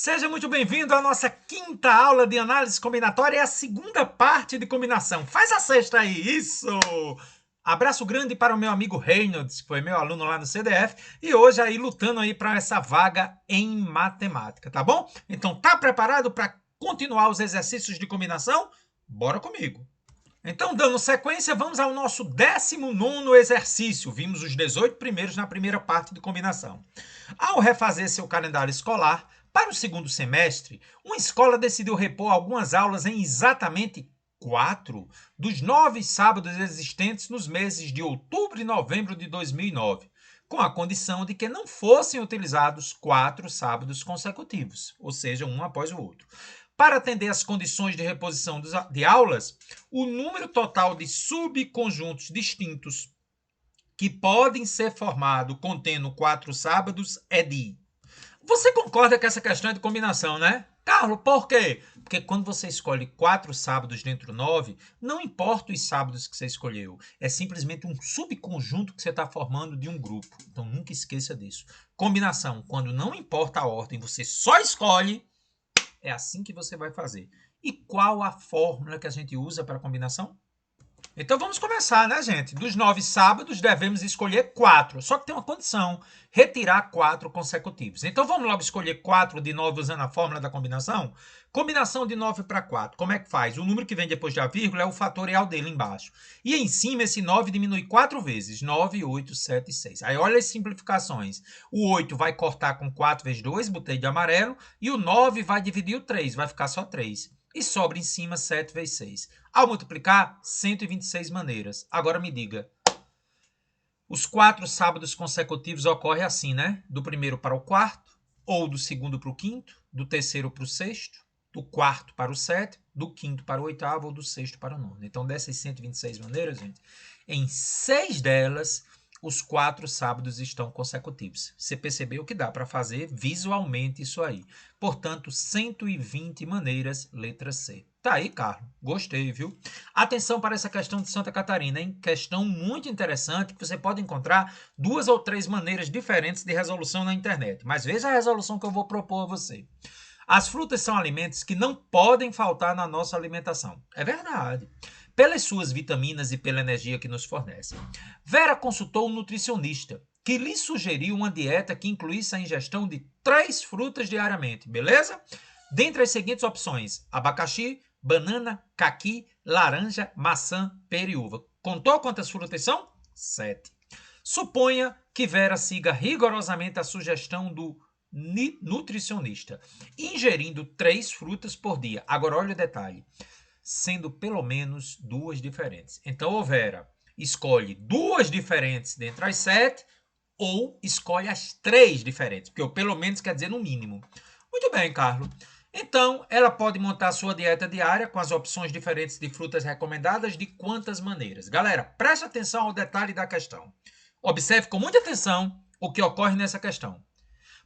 Seja muito bem-vindo à nossa quinta aula de análise combinatória, é a segunda parte de combinação. Faz a sexta aí, isso! Abraço grande para o meu amigo Reynolds, que foi meu aluno lá no CDF, e hoje aí lutando aí para essa vaga em matemática, tá bom? Então, tá preparado para continuar os exercícios de combinação? Bora comigo! Então, dando sequência, vamos ao nosso 19º exercício. Vimos os 18 primeiros na primeira parte de combinação. Ao refazer seu calendário escolar, para o segundo semestre, uma escola decidiu repor algumas aulas em exatamente 4 dos 9 sábados existentes nos meses de outubro e novembro de 2009, com a condição de que não fossem utilizados 4 sábados consecutivos, ou seja, um após o outro. Para atender às condições de reposição de aulas, o número total de subconjuntos distintos que podem ser formados contendo 4 sábados é de... Você concorda que essa questão é de combinação, né? Carlos, por quê? Porque quando você escolhe 4 sábados dentro do 9, não importa os sábados que você escolheu. É simplesmente um subconjunto que você está formando de um grupo. Então nunca esqueça disso. Combinação, quando não importa a ordem, você só escolhe, é assim que você vai fazer. E qual a fórmula que a gente usa para a combinação? Então vamos começar, né, gente? Dos 9 sábados, devemos escolher 4. Só que tem uma condição: retirar 4 consecutivos. Então vamos logo escolher 4 de 9 usando a fórmula da combinação? Combinação de 9 para 4. Como é que faz? O número que vem depois da vírgula é o fatorial dele embaixo. E em cima, esse 9 diminui 4 vezes. 9, 8, 7, 6. Aí olha as simplificações. O 8 vai cortar com 4 vezes 2, botei de amarelo. E o 9 vai dividir o 3, vai ficar só 3. E sobra em cima 7 vezes 6. Ao multiplicar, 126 maneiras. Agora me diga, os 4 sábados consecutivos ocorrem assim, né? Do primeiro para o quarto, ou do segundo para o quinto, do terceiro para o sexto, do quarto para o sétimo, do quinto para o oitavo, ou do sexto para o nono. Então, dessas 126 maneiras, gente, em 6 delas, os 4 sábados estão consecutivos. Você percebeu que dá para fazer visualmente isso aí. Portanto, 120 maneiras, letra C. Tá aí, Carlos. Gostei, viu? Atenção para essa questão de Santa Catarina, hein? Questão muito interessante, que você pode encontrar 2 ou 3 maneiras diferentes de resolução na internet. Mas veja a resolução que eu vou propor a você. As frutas são alimentos que não podem faltar na nossa alimentação. É verdade. Pelas suas vitaminas e pela energia que nos fornecem. Vera consultou um nutricionista que lhe sugeriu uma dieta que incluísse a ingestão de 3 frutas diariamente, beleza? Dentre as seguintes opções: abacaxi, banana, caqui, laranja, maçã, pera e uva. Contou quantas frutas são? 7. Suponha que Vera siga rigorosamente a sugestão do nutricionista, ingerindo 3 frutas por dia. Agora olha o detalhe, sendo pelo menos 2 diferentes. Então, ô Vera, escolhe 2 diferentes dentre as 7 ou escolhe as 3 diferentes, porque o pelo menos quer dizer no mínimo. Muito bem, Carlos. Então, ela pode montar a sua dieta diária com as opções diferentes de frutas recomendadas de quantas maneiras? Galera, preste atenção ao detalhe da questão. Observe com muita atenção o que ocorre nessa questão.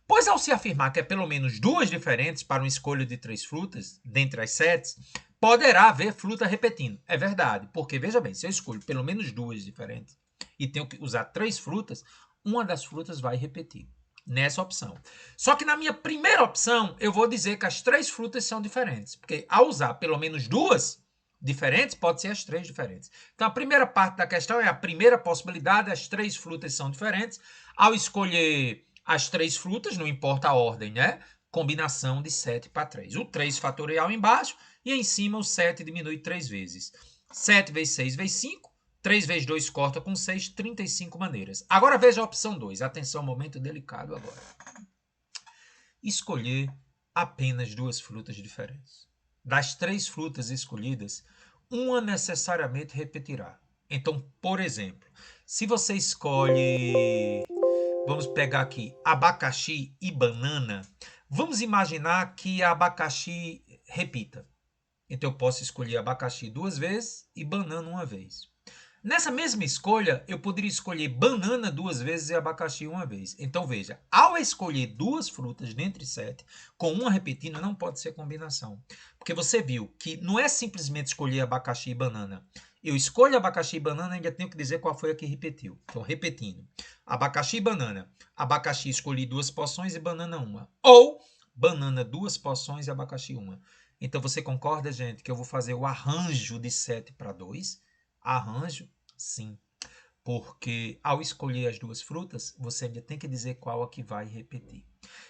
Pois ao se afirmar que é pelo menos 2 diferentes para uma escolha de 3 frutas, dentre as 7, poderá haver fruta repetindo. É verdade, porque veja bem, se eu escolho pelo menos 2 diferentes e tenho que usar 3 frutas, uma das frutas vai repetir nessa opção. Só que na minha primeira opção, eu vou dizer que as 3 frutas são diferentes, porque ao usar pelo menos 2 diferentes, pode ser as 3 diferentes. Então a primeira parte da questão é a primeira possibilidade, as 3 frutas são diferentes. Ao escolher as 3 frutas, não importa a ordem, né? Combinação de 7 para 3. O 3 fatorial embaixo e em cima o 7 diminui 3 vezes. 7 vezes 6 vezes 5. 3 vezes 2 corta com 6, 35 maneiras. Agora veja a opção 2. Atenção, momento delicado agora. Escolher apenas 2 frutas diferentes. Das 3 frutas escolhidas, uma necessariamente repetirá. Então, por exemplo, se você escolhe... Vamos pegar aqui abacaxi e banana. Vamos imaginar que a abacaxi repita. Então eu posso escolher abacaxi 2 vezes e banana 1 vez. Nessa mesma escolha, eu poderia escolher banana 2 vezes e abacaxi 1 vez. Então veja, ao escolher 2 frutas dentre 7, com uma repetindo, não pode ser combinação. Porque você viu que não é simplesmente escolher abacaxi e banana. Eu escolho abacaxi e banana e ainda tenho que dizer qual foi a que repetiu. Então, repetindo. Abacaxi e banana. Abacaxi escolhi 2 porções e banana 1. Ou banana 2 porções e abacaxi 1. Então você concorda, gente, que eu vou fazer o arranjo de 7 para 2? Arranjo? Sim. Porque ao escolher as duas frutas, você ainda tem que dizer qual a que vai repetir.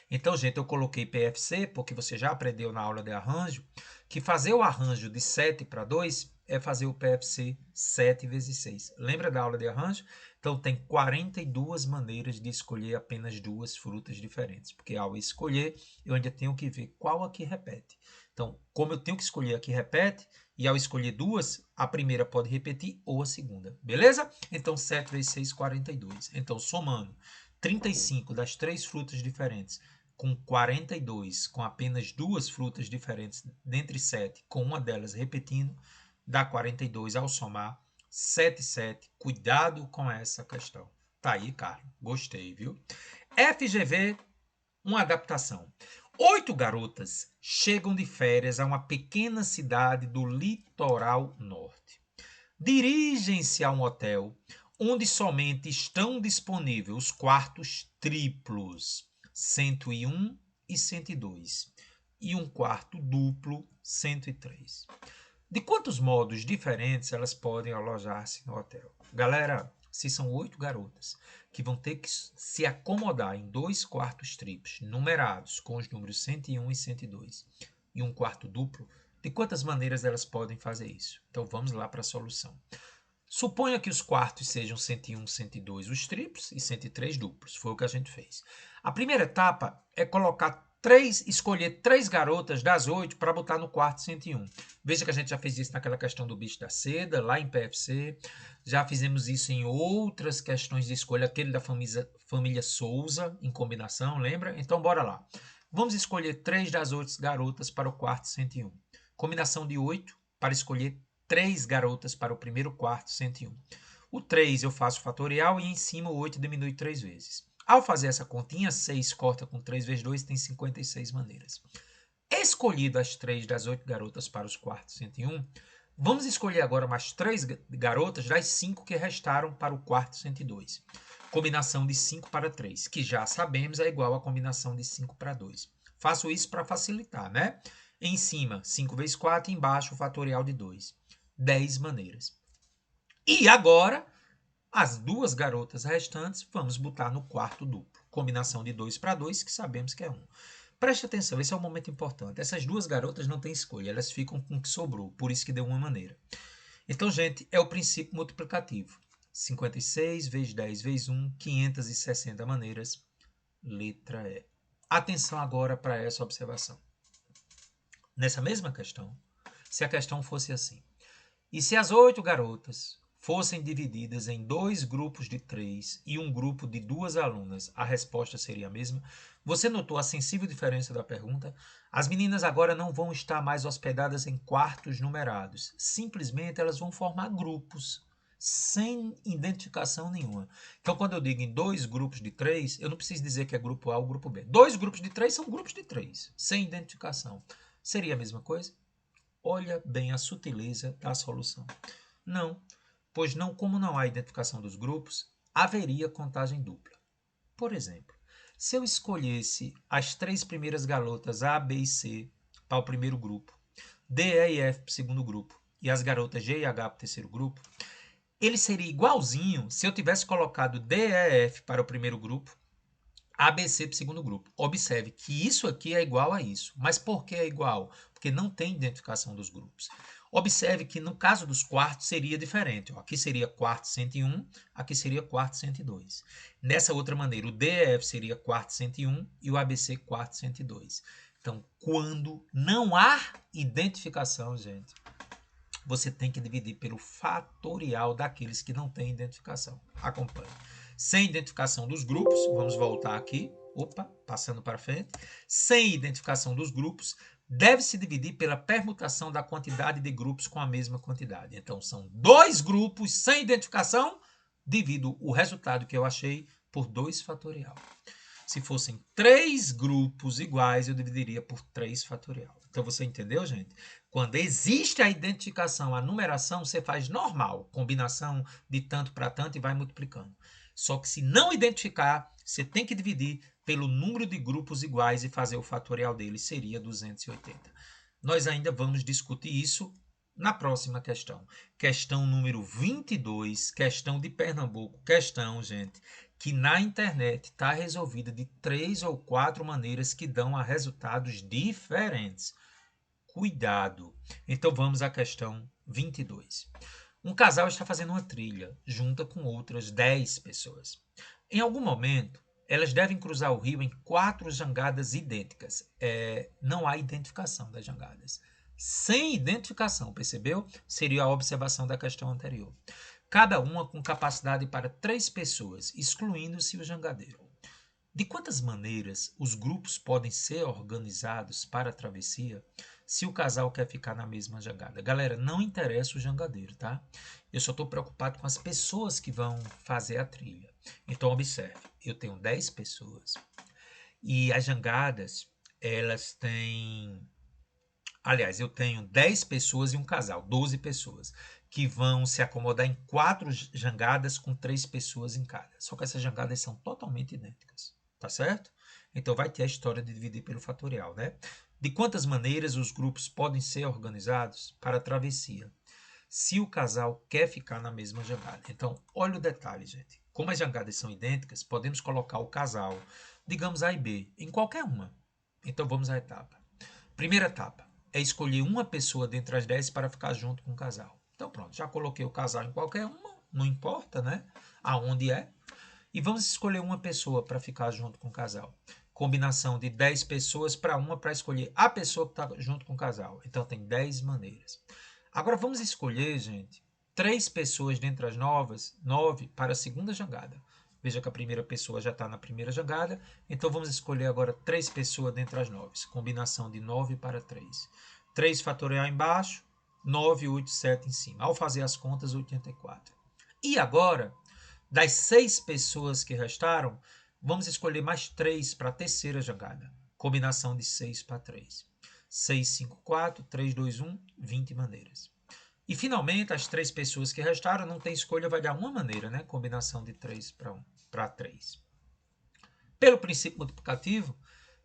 Então, gente, eu coloquei PFC, porque você já aprendeu na aula de arranjo, que fazer o arranjo de 7 para 2 é fazer o PFC 7 vezes 6. Lembra da aula de arranjo? Então, tem 42 maneiras de escolher apenas duas frutas diferentes, porque ao escolher, eu ainda tenho que ver qual a que repete. Então, como eu tenho que escolher a que repete, e ao escolher duas, a primeira pode repetir ou a segunda, beleza? Então, 7 vezes 6, 42. Então, somando 35 das três frutas diferentes com 42, com apenas duas frutas diferentes dentre 7, com uma delas repetindo, dá 42 ao somar, 7, 7. Cuidado com essa questão. Tá aí, Carlos. Gostei, viu? FGV, uma adaptação. 8 garotas chegam de férias a uma pequena cidade do litoral norte. Dirigem-se a um hotel onde somente estão disponíveis os quartos triplos 101 e 102 e um quarto duplo 103. De quantos modos diferentes elas podem alojar-se no hotel? Galera, se são 8 garotas que vão ter que se acomodar em 2 quartos triplos numerados com os números 101 e 102 e um quarto duplo, de quantas maneiras elas podem fazer isso? Então vamos lá para a solução. Suponha que os quartos sejam 101, 102 os triplos e 103 duplos. Foi o que a gente fez. A primeira etapa é escolher 3 garotas das 8 para botar no quarto 101. Veja que a gente já fez isso naquela questão do bicho da seda, lá em PFC. Já fizemos isso em outras questões de escolha, aquele da família Souza, em combinação, lembra? Então, bora lá. Vamos escolher 3 das 8 garotas para o quarto 101. Combinação de 8 para escolher 3 garotas para o primeiro quarto 101. O 3 eu faço fatorial e em cima o 8 diminui 3 vezes. Ao fazer essa continha, 6 corta com 3 vezes 2 tem 56 maneiras. Escolhido as 3 das 8 garotas para os quartos 101, vamos escolher agora mais 3 garotas das 5 que restaram para o quarto 102. Combinação de 5 para 3, que já sabemos é igual à combinação de 5 para 2. Faço isso para facilitar, né? Em cima, 5 vezes 4, embaixo o fatorial de 2. 10 maneiras. E agora, as 2 garotas restantes, vamos botar no quarto duplo. Combinação de 2 para 2, que sabemos que é 1. Preste atenção, esse é um momento importante. Essas 2 garotas não têm escolha, elas ficam com o que sobrou, por isso que deu uma maneira. Então, gente, é o princípio multiplicativo. 56 vezes 10 vezes 1, 560 maneiras. Letra E. Atenção agora para essa observação. Nessa mesma questão, se a questão fosse assim: e se as 8 garotas fossem divididas em 2 grupos de 3 e um grupo de 2 alunas, a resposta seria a mesma? Você notou a sensível diferença da pergunta? As meninas agora não vão estar mais hospedadas em quartos numerados. Simplesmente elas vão formar grupos, sem identificação nenhuma. Então, quando eu digo em 2 grupos de 3, eu não preciso dizer que é grupo A ou grupo B. 2 grupos de 3 são grupos de 3, sem identificação. Seria a mesma coisa? Olha bem a sutileza da solução. Não, pois como não há identificação dos grupos, haveria contagem dupla. Por exemplo, se eu escolhesse as 3 primeiras garotas A, B e C para o primeiro grupo, D, E e F para o segundo grupo, e as garotas G e H para o terceiro grupo, ele seria igualzinho se eu tivesse colocado D, E e F para o primeiro grupo, ABC para o segundo grupo. Observe que isso aqui é igual a isso. Mas por que é igual? Porque não tem identificação dos grupos. Observe que no caso dos quartos seria diferente. Aqui seria quarto 101, aqui seria quarto 102. Nessa outra maneira, o DEF seria quarto 101 e o ABC quarto 102. Então, quando não há identificação, gente, você tem que dividir pelo fatorial daqueles que não têm identificação. Acompanhe. Sem identificação dos grupos, vamos voltar aqui, passando para frente. Sem identificação dos grupos, deve-se dividir pela permutação da quantidade de grupos com a mesma quantidade. Então, são 2 grupos sem identificação, divido o resultado que eu achei por 2 fatorial. Se fossem 3 grupos iguais, eu dividiria por 3 fatorial. Então, você entendeu, gente? Quando existe a identificação, a numeração, você faz normal, combinação de tanto para tanto e vai multiplicando. Só que se não identificar, você tem que dividir pelo número de grupos iguais e fazer o fatorial dele, seria 280. Nós ainda vamos discutir isso na próxima questão. Questão número 22, questão de Pernambuco. Questão, gente, que na internet está resolvida de 3 ou 4 maneiras que dão a resultados diferentes. Cuidado! Então vamos à questão 22. Um casal está fazendo uma trilha, junta com outras 10 pessoas. Em algum momento, elas devem cruzar o rio em 4 jangadas idênticas. Não há identificação das jangadas. Sem identificação, percebeu? Seria a observação da questão anterior. Cada uma com capacidade para 3 pessoas, excluindo-se o jangadeiro. De quantas maneiras os grupos podem ser organizados para a travessia se o casal quer ficar na mesma jangada? Galera, não interessa o jangadeiro, tá? Eu só estou preocupado com as pessoas que vão fazer a trilha. Então, observe, eu tenho 10 pessoas e as jangadas, elas têm... Aliás, eu tenho 10 pessoas e um casal, 12 pessoas, que vão se acomodar em 4 jangadas com 3 pessoas em cada. Só que essas jangadas são totalmente idênticas. Tá certo? Então vai ter a história de dividir pelo fatorial, né? De quantas maneiras os grupos podem ser organizados para a travessia, se o casal quer ficar na mesma jangada? Então, olha o detalhe, gente. Como as jangadas são idênticas, podemos colocar o casal, digamos A e B, em qualquer uma. Então vamos à etapa. Primeira etapa é escolher uma pessoa dentre as 10 para ficar junto com o casal. Então pronto, já coloquei o casal em qualquer uma, não importa, né? Aonde é. E vamos escolher uma pessoa para ficar junto com o casal. Combinação de 10 pessoas para uma para escolher a pessoa que está junto com o casal. Então tem 10 maneiras. Agora vamos escolher, gente, 3 pessoas dentre as 9 para a segunda jangada. Veja que a primeira pessoa já está na primeira jangada. Então vamos escolher agora 3 pessoas dentre as 9. Combinação de 9 para 3. 3 fatorial embaixo, 9, 8, 7 em cima. Ao fazer as contas, 84. E agora, das 6 pessoas que restaram, vamos escolher mais 3 para a terceira jangada. Combinação de 6 para 3. 6, 5, 4, 3, 2, 1, 20 maneiras. E finalmente, as 3 pessoas que restaram, não tem escolha, vai dar uma maneira, né? Combinação de 3 para 3. Pelo princípio multiplicativo,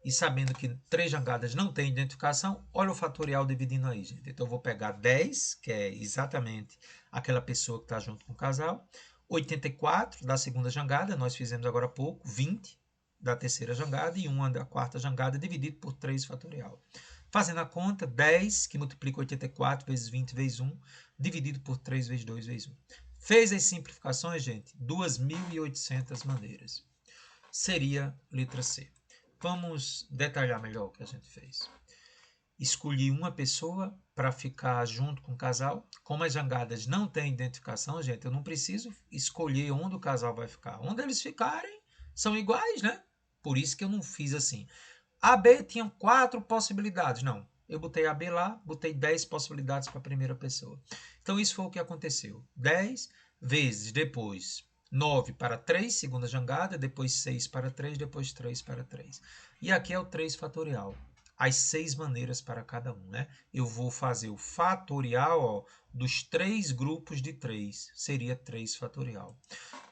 e sabendo que 3 jangadas não tem identificação, olha o fatorial dividindo aí, gente. Então, eu vou pegar 10, que é exatamente aquela pessoa que está junto com o casal, 84 da segunda jangada, nós fizemos agora há pouco, 20 da terceira jangada e 1 da quarta jangada, dividido por 3 fatorial. Fazendo a conta, 10 que multiplica 84 vezes 20 vezes 1, dividido por 3 vezes 2 vezes 1. Fez as simplificações, gente? 2.800 maneiras. Seria letra C. Vamos detalhar melhor o que a gente fez. Escolhi uma pessoa para ficar junto com o casal. Como as jangadas não têm identificação, gente, eu não preciso escolher onde o casal vai ficar. Onde eles ficarem são iguais, né? Por isso que eu não fiz assim. A, B tinham 4 possibilidades. Não, eu botei a B lá, botei 10 possibilidades para a primeira pessoa. Então isso foi o que aconteceu. 10 vezes depois 9 para 3, segunda jangada, depois 6 para 3, depois 3 para 3. E aqui é o 3 fatorial. As 6 maneiras para cada um, né? Eu vou fazer o fatorial, ó, dos 3 grupos de 3. Seria 3 fatorial.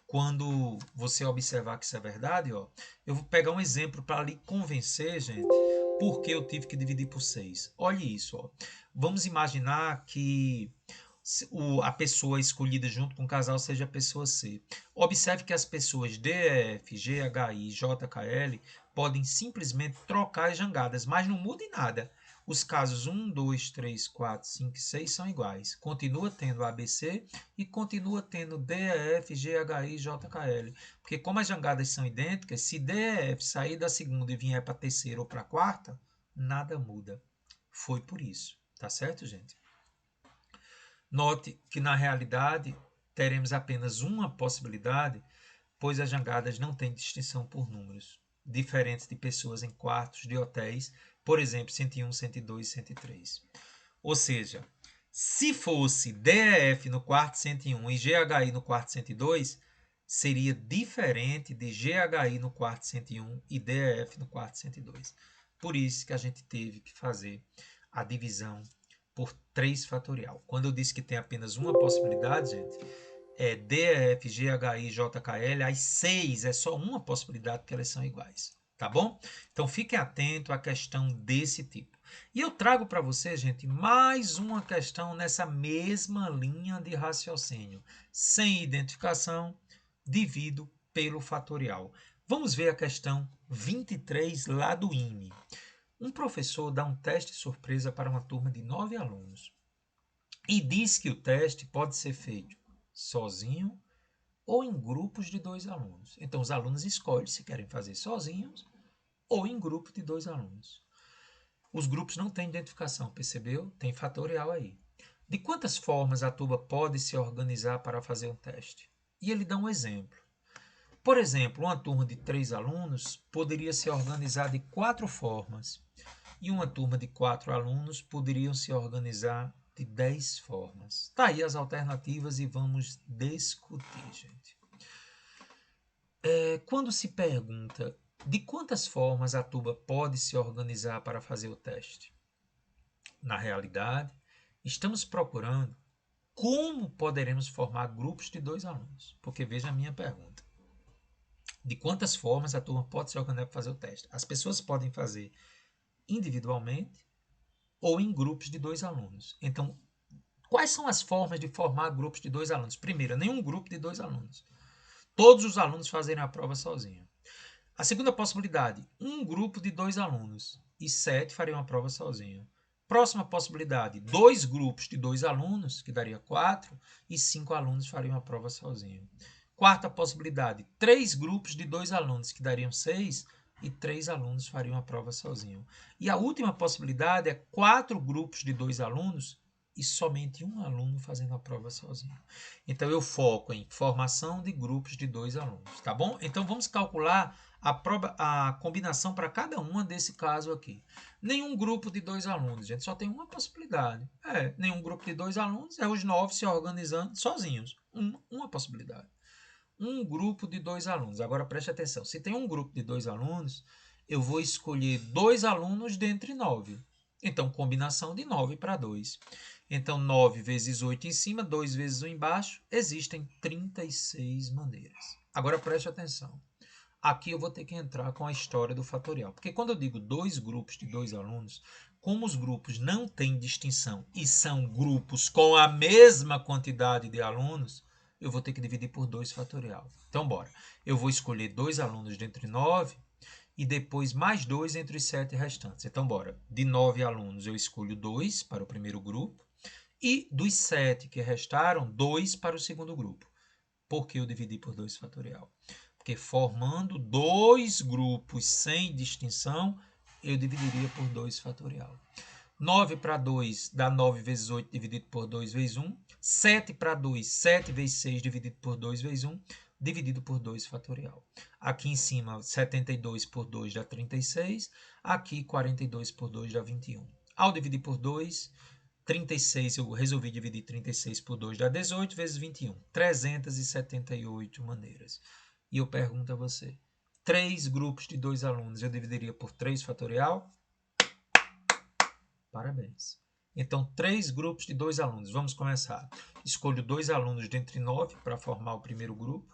Quando você observar que isso é verdade, ó, eu vou pegar um exemplo para lhe convencer, gente, porque eu tive que dividir por 6. Olhe isso, ó. Vamos imaginar que a pessoa escolhida junto com o casal seja a pessoa C. Observe que as pessoas D, E, F, G, H, I, J, K, L podem simplesmente trocar as jangadas, mas não muda em nada. Os casos 1, 2, 3, 4, 5 e 6 são iguais. Continua tendo ABC e continua tendo D, E, F, G, H, I, J, K, L. Porque como as jangadas são idênticas, se D, E, F sair da segunda e vier para a terceira ou para a quarta, nada muda. Foi por isso. Tá certo, gente? Note que na realidade teremos apenas uma possibilidade, pois as jangadas não têm distinção por números, diferentes de pessoas em quartos de hotéis, por exemplo, 101, 102 e 103. Ou seja, se fosse DEF no quarto 101 e GHI no quarto 102, seria diferente de GHI no quarto 101 e DEF no quarto 102. Por isso que a gente teve que fazer a divisão por 3 fatorial. Quando eu disse que tem apenas uma possibilidade, gente, é DEF, GHI, JKL, as 6 é só uma possibilidade porque elas são iguais. tá bom? Então fiquem atentos à questão desse tipo. E eu trago para vocês, gente, mais uma questão nessa mesma linha de raciocínio. Sem identificação, divido pelo fatorial. Vamos ver a questão 23 lá do IME. Um professor dá um teste surpresa para uma turma de 9 alunos e diz que o teste pode ser feito sozinho ou em grupos de 2 alunos. Então, os alunos escolhem se querem fazer sozinhos ou em grupo de 2 alunos. Os grupos não têm identificação, percebeu? Tem fatorial aí. De quantas formas a turma pode se organizar para fazer um teste? E ele dá um exemplo. Por exemplo, uma turma de 3 alunos poderia se organizar de 4 formas. E uma turma de 4 alunos poderiam se organizar de 10 formas. Tá aí as alternativas e vamos discutir, gente. Quando se pergunta de quantas formas a turma pode se organizar para fazer o teste? Na realidade, estamos procurando como poderemos formar grupos de 2 alunos. Porque veja a minha pergunta. De quantas formas a turma pode se organizar para fazer o teste? As pessoas podem fazer individualmente ou em grupos de 2 alunos. Então, quais são as formas de formar grupos de 2 alunos? Primeiro, nenhum grupo de 2 alunos. Todos os alunos fazerem a prova sozinhos. A segunda possibilidade, um grupo de 2 alunos e 7 fariam a prova sozinho. Próxima possibilidade, 2 grupos de 2 alunos, que daria 4, e 5 alunos fariam a prova sozinho. Quarta possibilidade, 3 grupos de 2 alunos, que dariam 6, e 3 alunos fariam a prova sozinho. E a última possibilidade é 4 grupos de 2 alunos e somente um aluno fazendo a prova sozinho. Então, eu foco em formação de grupos de 2 alunos, tá bom? Então, vamos calcular a combinação para cada uma desse caso aqui. Nenhum grupo de 2 alunos, gente, só tem uma possibilidade. Nenhum grupo de 2 alunos é os 9 se organizando sozinhos. Uma possibilidade. Um grupo de 2 alunos. Agora preste atenção. Se tem um grupo de 2 alunos, eu vou escolher 2 alunos dentre 9. Então, combinação de 9 para 2. Então, 9 vezes 8 em cima, 2 vezes 1 embaixo, existem 36 maneiras. Agora preste atenção. Aqui eu vou ter que entrar com a história do fatorial. Porque quando eu digo 2 grupos de 2 alunos, como os grupos não têm distinção e são grupos com a mesma quantidade de alunos, eu vou ter que dividir por 2 fatorial. Então, bora. Eu vou escolher 2 alunos dentre 9 e depois mais 2 entre os 7 restantes. Então, bora. De 9 alunos, eu escolho 2 para o primeiro grupo e dos 7 que restaram, 2 para o segundo grupo. Por que eu dividi por 2 fatorial? Porque formando 2 grupos sem distinção, eu dividiria por 2 fatorial. 9 para 2 dá 9 vezes 8 dividido por 2 vezes 1. 7 para 2, 7 vezes 6 dividido por 2 vezes 1, dividido por 2 fatorial. Aqui em cima, 72 por 2 dá 36. Aqui, 42 por 2 dá 21. Ao dividir por 2, 36, eu resolvi dividir 36 por 2 dá 18 vezes 21. 378 maneiras. E eu pergunto a você, 3 grupos de 2 alunos eu dividiria por 3 fatorial? Parabéns. Então, 3 grupos de 2 alunos. Vamos começar. Escolho 2 alunos dentre 9 para formar o primeiro grupo.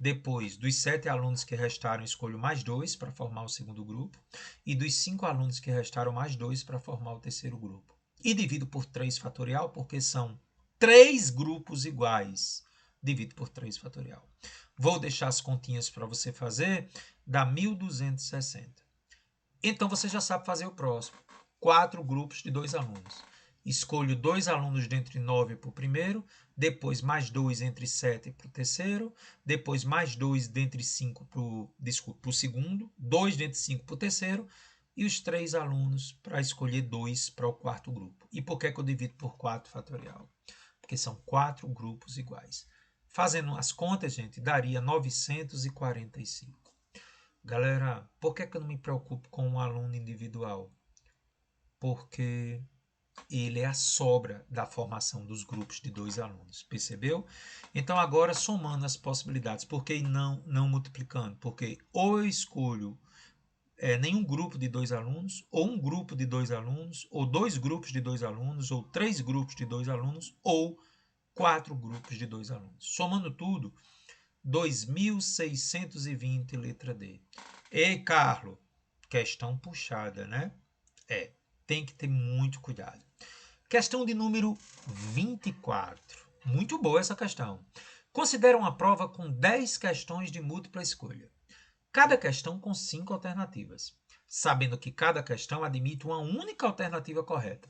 Depois, dos 7 alunos que restaram, escolho mais 2 para formar o segundo grupo. E dos 5 alunos que restaram, mais 2 para formar o terceiro grupo. E divido por 3 fatorial, porque são 3 grupos iguais. Divido por 3 fatorial. Vou deixar as continhas para você fazer. Dá 1.260. Então, você já sabe fazer o próximo. 4 grupos de 2 alunos. Escolho 2 alunos dentre 9 para o primeiro, depois mais 2 entre 7 para o terceiro, depois mais 2 dentre 5 para o segundo, 2 dentre 5 para o terceiro, e os 3 alunos para escolher 2 para o quarto grupo. E por que eu divido por 4 fatorial? Porque são 4 grupos iguais. Fazendo as contas, gente, daria 945. Galera, por que eu não me preocupo com um aluno individual? Porque ele é a sobra da formação dos grupos de 2 alunos, percebeu? Então, agora, somando as possibilidades, por que não multiplicando? Porque ou eu escolho nenhum grupo de 2 alunos, ou um grupo de 2 alunos, ou 2 grupos de 2 alunos, ou 3 grupos de 2 alunos, ou 4 grupos de 2 alunos. Somando tudo, 2.620, letra D. Ei, Carlos, questão puxada, né? Tem que ter muito cuidado. Questão de número 24. Muito boa essa questão. Considera uma prova com 10 questões de múltipla escolha. Cada questão com 5 alternativas, sabendo que cada questão admite uma única alternativa correta.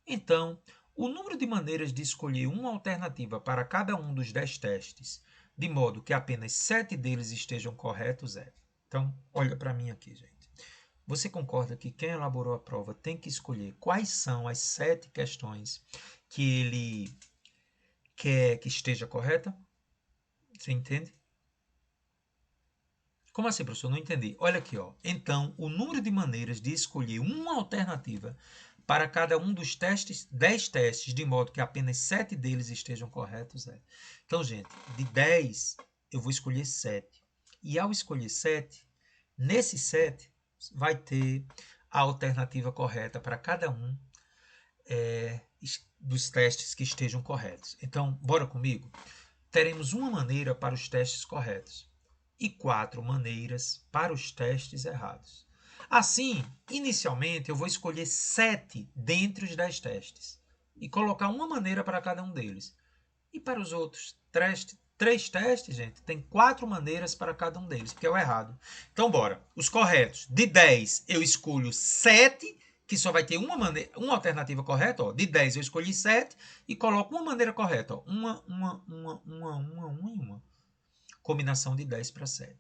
Então, o número de maneiras de escolher uma alternativa para cada um dos 10 testes, de modo que apenas 7 deles estejam corretos, é. Então, olha para mim aqui, gente. Você concorda que quem elaborou a prova tem que escolher quais são as 7 questões que ele quer que esteja correta? Você entende? Como assim, professor? Não entendi. Olha aqui, ó. Então, o número de maneiras de escolher uma alternativa para cada um dos testes, 10 testes, de modo que apenas 7 deles estejam corretos, é. Então, gente, de 10, eu vou escolher 7. E ao escolher 7, nesse 7, vai ter a alternativa correta para cada um dos testes que estejam corretos. Então, bora comigo? Teremos uma maneira para os testes corretos e 4 maneiras para os testes errados. Assim, inicialmente, eu vou escolher 7 dentre os 10 testes e colocar uma maneira para cada um deles. E para os outros 3 testes, gente, tem 4 maneiras para cada um deles, porque é o errado. Então, bora. Os corretos. De 10, eu escolho 7, que só vai ter uma alternativa correta. Ó. De 10, eu escolhi 7 e coloco uma maneira correta. Ó. Uma. Combinação de 10 para 7.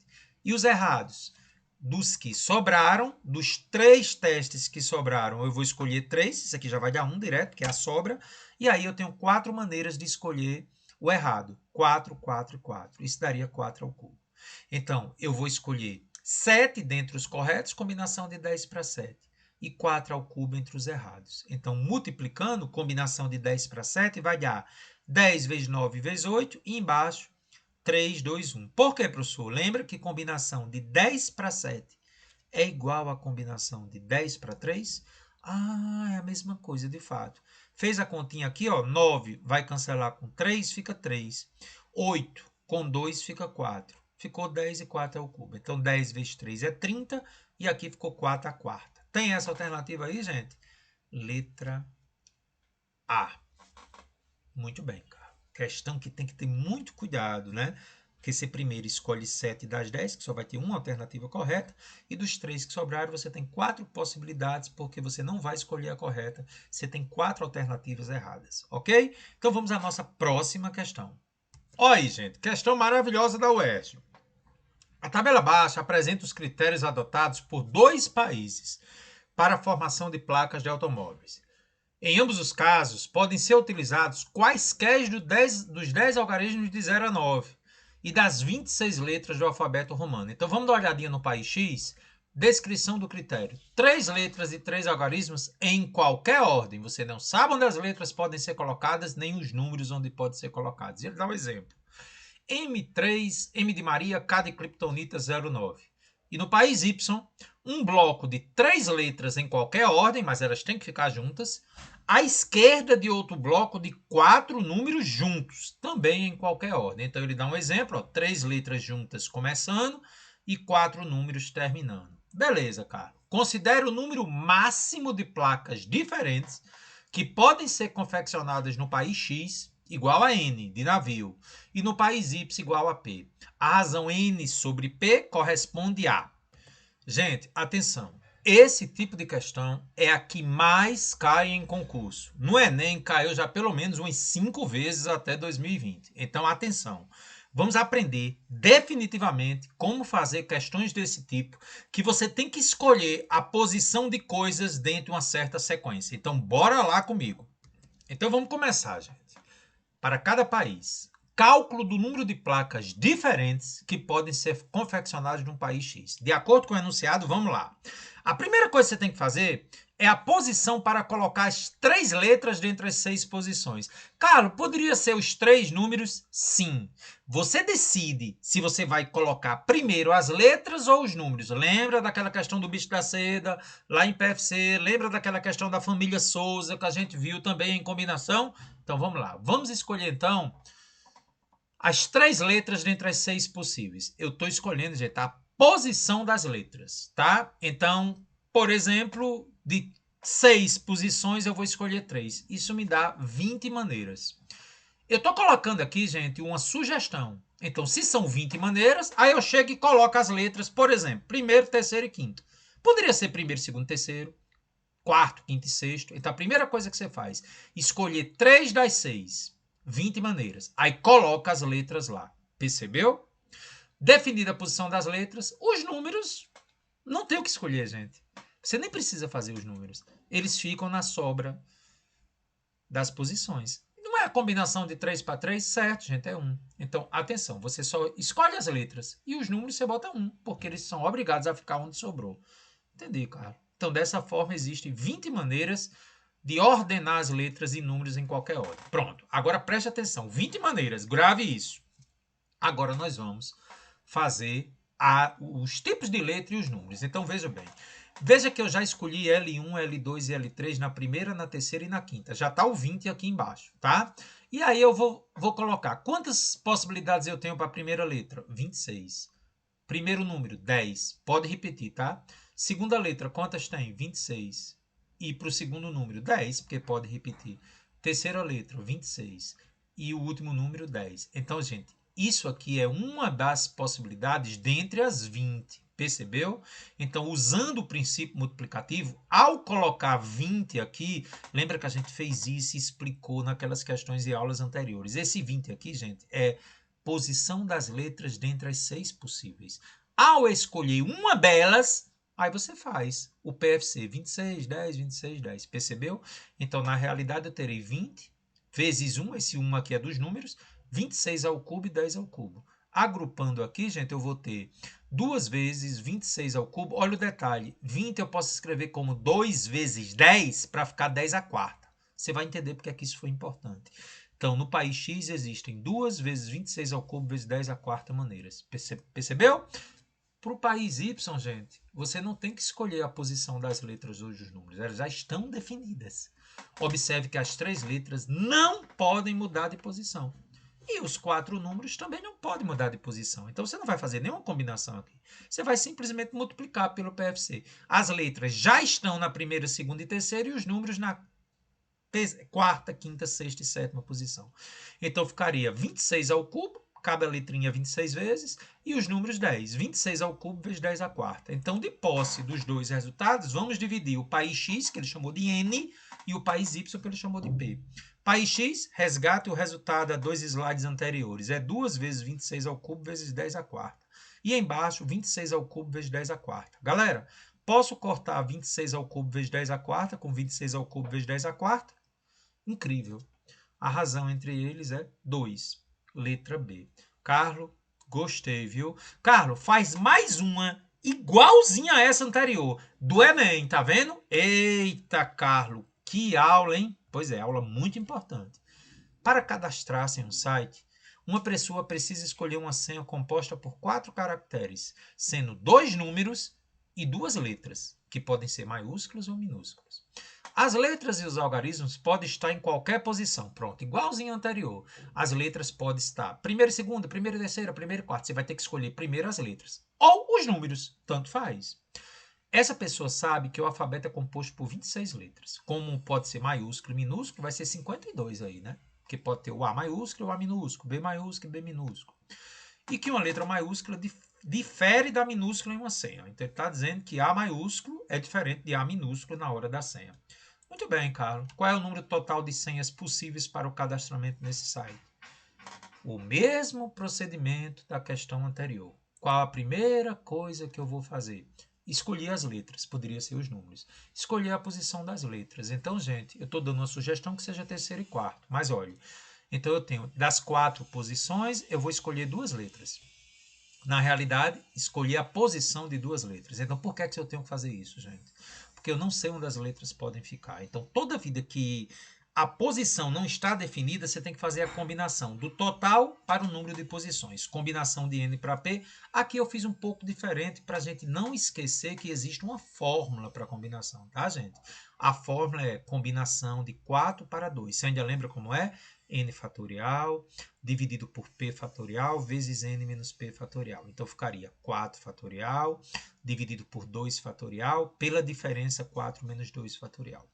E os errados? Dos que sobraram, dos 3 testes que sobraram, eu vou escolher 3. Isso aqui já vai dar 1 direto, que é a sobra. E aí eu tenho 4 maneiras de escolher o errado. 4, 4 e 4. Isso daria 4 ao cubo. Então, eu vou escolher 7 dentre os corretos, combinação de 10 para 7. E 4 ao cubo entre os errados. Então, multiplicando, combinação de 10 para 7 vai dar 10 vezes 9 vezes 8. E embaixo, 3, 2, 1. Por quê, professor? Lembra que combinação de 10 para 7 é igual a combinação de 10 para 3? Ah, é a mesma coisa, de fato. Fez a continha aqui, ó, 9 vai cancelar com 3, fica 3. 8 com 2 fica 4. Ficou 10 e 4 é o cubo. Então, 10 vezes 3 é 30 e aqui ficou 4 a quarta. Tem essa alternativa aí, gente? Letra A. Muito bem, cara. Questão que tem que ter muito cuidado, né? Porque você primeiro escolhe 7 das 10, que só vai ter uma alternativa correta, e dos 3 que sobraram, você tem 4 possibilidades, porque você não vai escolher a correta, você tem 4 alternativas erradas, ok? Então vamos à nossa próxima questão. Olha aí, gente, questão maravilhosa da UERJ. A tabela abaixo apresenta os critérios adotados por 2 países para a formação de placas de automóveis. Em ambos os casos, podem ser utilizados quaisquer dos 10 algarismos de 0 a 9 e das 26 letras do alfabeto romano. Então, vamos dar uma olhadinha no país X. Descrição do critério. 3 letras e 3 algarismos em qualquer ordem. Você não sabe onde as letras podem ser colocadas, nem os números onde podem ser colocados. Ele dá um exemplo. M3, M de Maria, K de Kryptonita 09. E no país Y, um bloco de 3 letras em qualquer ordem, mas elas têm que ficar juntas, à esquerda de outro bloco de 4 números juntos, também em qualquer ordem. Então ele dá um exemplo, ó, 3 letras juntas começando e 4 números terminando. Beleza, cara. Considere o número máximo de placas diferentes que podem ser confeccionadas no país X igual a N, de navio, e no país Y igual a P. A razão N sobre P corresponde a... Gente, atenção. Esse tipo de questão é a que mais cai em concurso. No Enem caiu já pelo menos umas 5 vezes até 2020. Então, atenção. Vamos aprender definitivamente como fazer questões desse tipo, que você tem que escolher a posição de coisas dentro de uma certa sequência. Então, bora lá comigo. Então, vamos começar, gente. Para cada país, cálculo do número de placas diferentes que podem ser confeccionadas num país X. De acordo com o enunciado, vamos lá. A primeira coisa que você tem que fazer é a posição para colocar as 3 letras dentre as 6 posições. Carlos, poderia ser os 3 números? Sim. Você decide se você vai colocar primeiro as letras ou os números. Lembra daquela questão do bicho da seda, lá em PFC? Lembra daquela questão da família Souza, que a gente viu também em combinação? Então, vamos lá. Vamos escolher, então, as 3 letras dentre as 6 possíveis. Eu estou escolhendo, gente, a posição das letras, tá? Então, por exemplo, de 6 posições eu vou escolher 3. Isso me dá 20 maneiras. Eu estou colocando aqui, gente, uma sugestão. Então, se são 20 maneiras, aí eu chego e coloco as letras, por exemplo, primeiro, terceiro e quinto. Poderia ser primeiro, segundo, terceiro, quarto, quinto e sexto. Então, a primeira coisa que você faz, escolher 3 das 6, 20 maneiras. Aí coloca as letras lá. Percebeu? Definida a posição das letras, os números não tem o que escolher, gente. Você nem precisa fazer os números. Eles ficam na sobra das posições. Não é a combinação de 3 para 3, certo, gente? É 1. Então, atenção, você só escolhe as letras e os números você bota 1, porque eles são obrigados a ficar onde sobrou. Entendi, cara. Então, dessa forma, existem 20 maneiras de ordenar as letras e números em qualquer ordem. Pronto. Agora preste atenção. 20 maneiras. Grave isso. Agora nós vamos fazer os tipos de letra e os números. Então, veja bem. Veja que eu já escolhi L1, L2 e L3 na primeira, na terceira e na quinta. Já está o 20 aqui embaixo, tá? E aí eu vou colocar quantas possibilidades eu tenho para a primeira letra? 26. Primeiro número, 10. Pode repetir, tá? Segunda letra, quantas tem? 26. E para o segundo número, 10, porque pode repetir. Terceira letra, 26. E o último número, 10. Então, gente, isso aqui é uma das possibilidades dentre as 20. Percebeu? Então, usando o princípio multiplicativo, ao colocar 20 aqui, lembra que a gente fez isso e explicou naquelas questões de aulas anteriores. Esse 20 aqui, gente, é posição das letras dentre as 6 possíveis. Ao escolher uma delas, aí você faz o PFC 26, 10, 26, 10. Percebeu? Então, na realidade, eu terei 20 vezes 1, esse 1 aqui é dos números, 26 ao cubo e 10 ao cubo. Agrupando aqui, gente, eu vou ter 2 vezes 26 ao cubo. Olha o detalhe, 20 eu posso escrever como 2 vezes 10 para ficar 10 à quarta. Você vai entender porque é que isso foi importante. Então, no país X existem 2 vezes 26 ao cubo vezes 10 à quarta maneiras. Percebeu? Para o país Y, gente, você não tem que escolher a posição das letras ou dos números. Elas já estão definidas. Observe que as 3 letras não podem mudar de posição. E os 4 números também não podem mudar de posição. Então, você não vai fazer nenhuma combinação aqui. Você vai simplesmente multiplicar pelo PFC. As letras já estão na primeira, segunda e terceira e os números na quarta, quinta, sexta e sétima posição. Então, ficaria 26 ao cubo, cada letrinha 26 vezes, e os números 10. 26 ao cubo vezes 10 à quarta. Então, de posse dos dois resultados, vamos dividir o país X, que ele chamou de N, e o país Y, que ele chamou de P. País X, resgate o resultado a 2 slides anteriores. É 2 vezes 26 ao cubo vezes 10 à quarta. E embaixo, 26 ao cubo vezes 10 à quarta. Galera, posso cortar 26 ao cubo vezes 10 à quarta com 26 ao cubo vezes 10 à quarta? Incrível. A razão entre eles é 2. Letra B. Carlos, gostei, viu? Carlos, faz mais uma igualzinha a essa anterior. Do Enem, tá vendo? Eita, Carlos, que aula, hein? Pois é, aula muito importante. Para cadastrar-se em um site, uma pessoa precisa escolher uma senha composta por 4 caracteres, sendo 2 números e 2 letras, que podem ser maiúsculas ou minúsculas. As letras e os algarismos podem estar em qualquer posição. Pronto, igualzinho ao anterior. As letras podem estar primeira e segunda, primeira e terceira, primeira e quarta. Você vai ter que escolher primeiro as letras. Ou os números, tanto faz. Essa pessoa sabe que o alfabeto é composto por 26 letras. Como pode ser maiúsculo e minúsculo, vai ser 52 aí, né? Porque pode ter o A maiúsculo e o A minúsculo, B maiúsculo e B minúsculo. E que uma letra maiúscula difere da minúscula em uma senha. Então, ele está dizendo que A maiúsculo é diferente de A minúsculo na hora da senha. Muito bem, Carlos. Qual é o número total de senhas possíveis para o cadastramento nesse site? O mesmo procedimento da questão anterior. Qual a primeira coisa que eu vou fazer? Escolher as letras, poderia ser os números. Escolher a posição das letras. Então, gente, eu estou dando uma sugestão que seja terceiro e quarto. Mas, olha, então eu tenho, das 4 posições, eu vou escolher 2 letras. Na realidade, escolhi a posição de 2 letras. Então, por que é que eu tenho que fazer isso, gente? Porque eu não sei onde as letras podem ficar. Então, toda vida que a posição não está definida, você tem que fazer a combinação do total para o número de posições. Combinação de N para P. Aqui eu fiz um pouco diferente para a gente não esquecer que existe uma fórmula para a combinação, tá, gente? A fórmula é combinação de 4 para 2. Você ainda lembra como é? n fatorial dividido por p fatorial vezes n menos p fatorial. Então, ficaria 4 fatorial dividido por 2 fatorial pela diferença 4 menos 2 fatorial.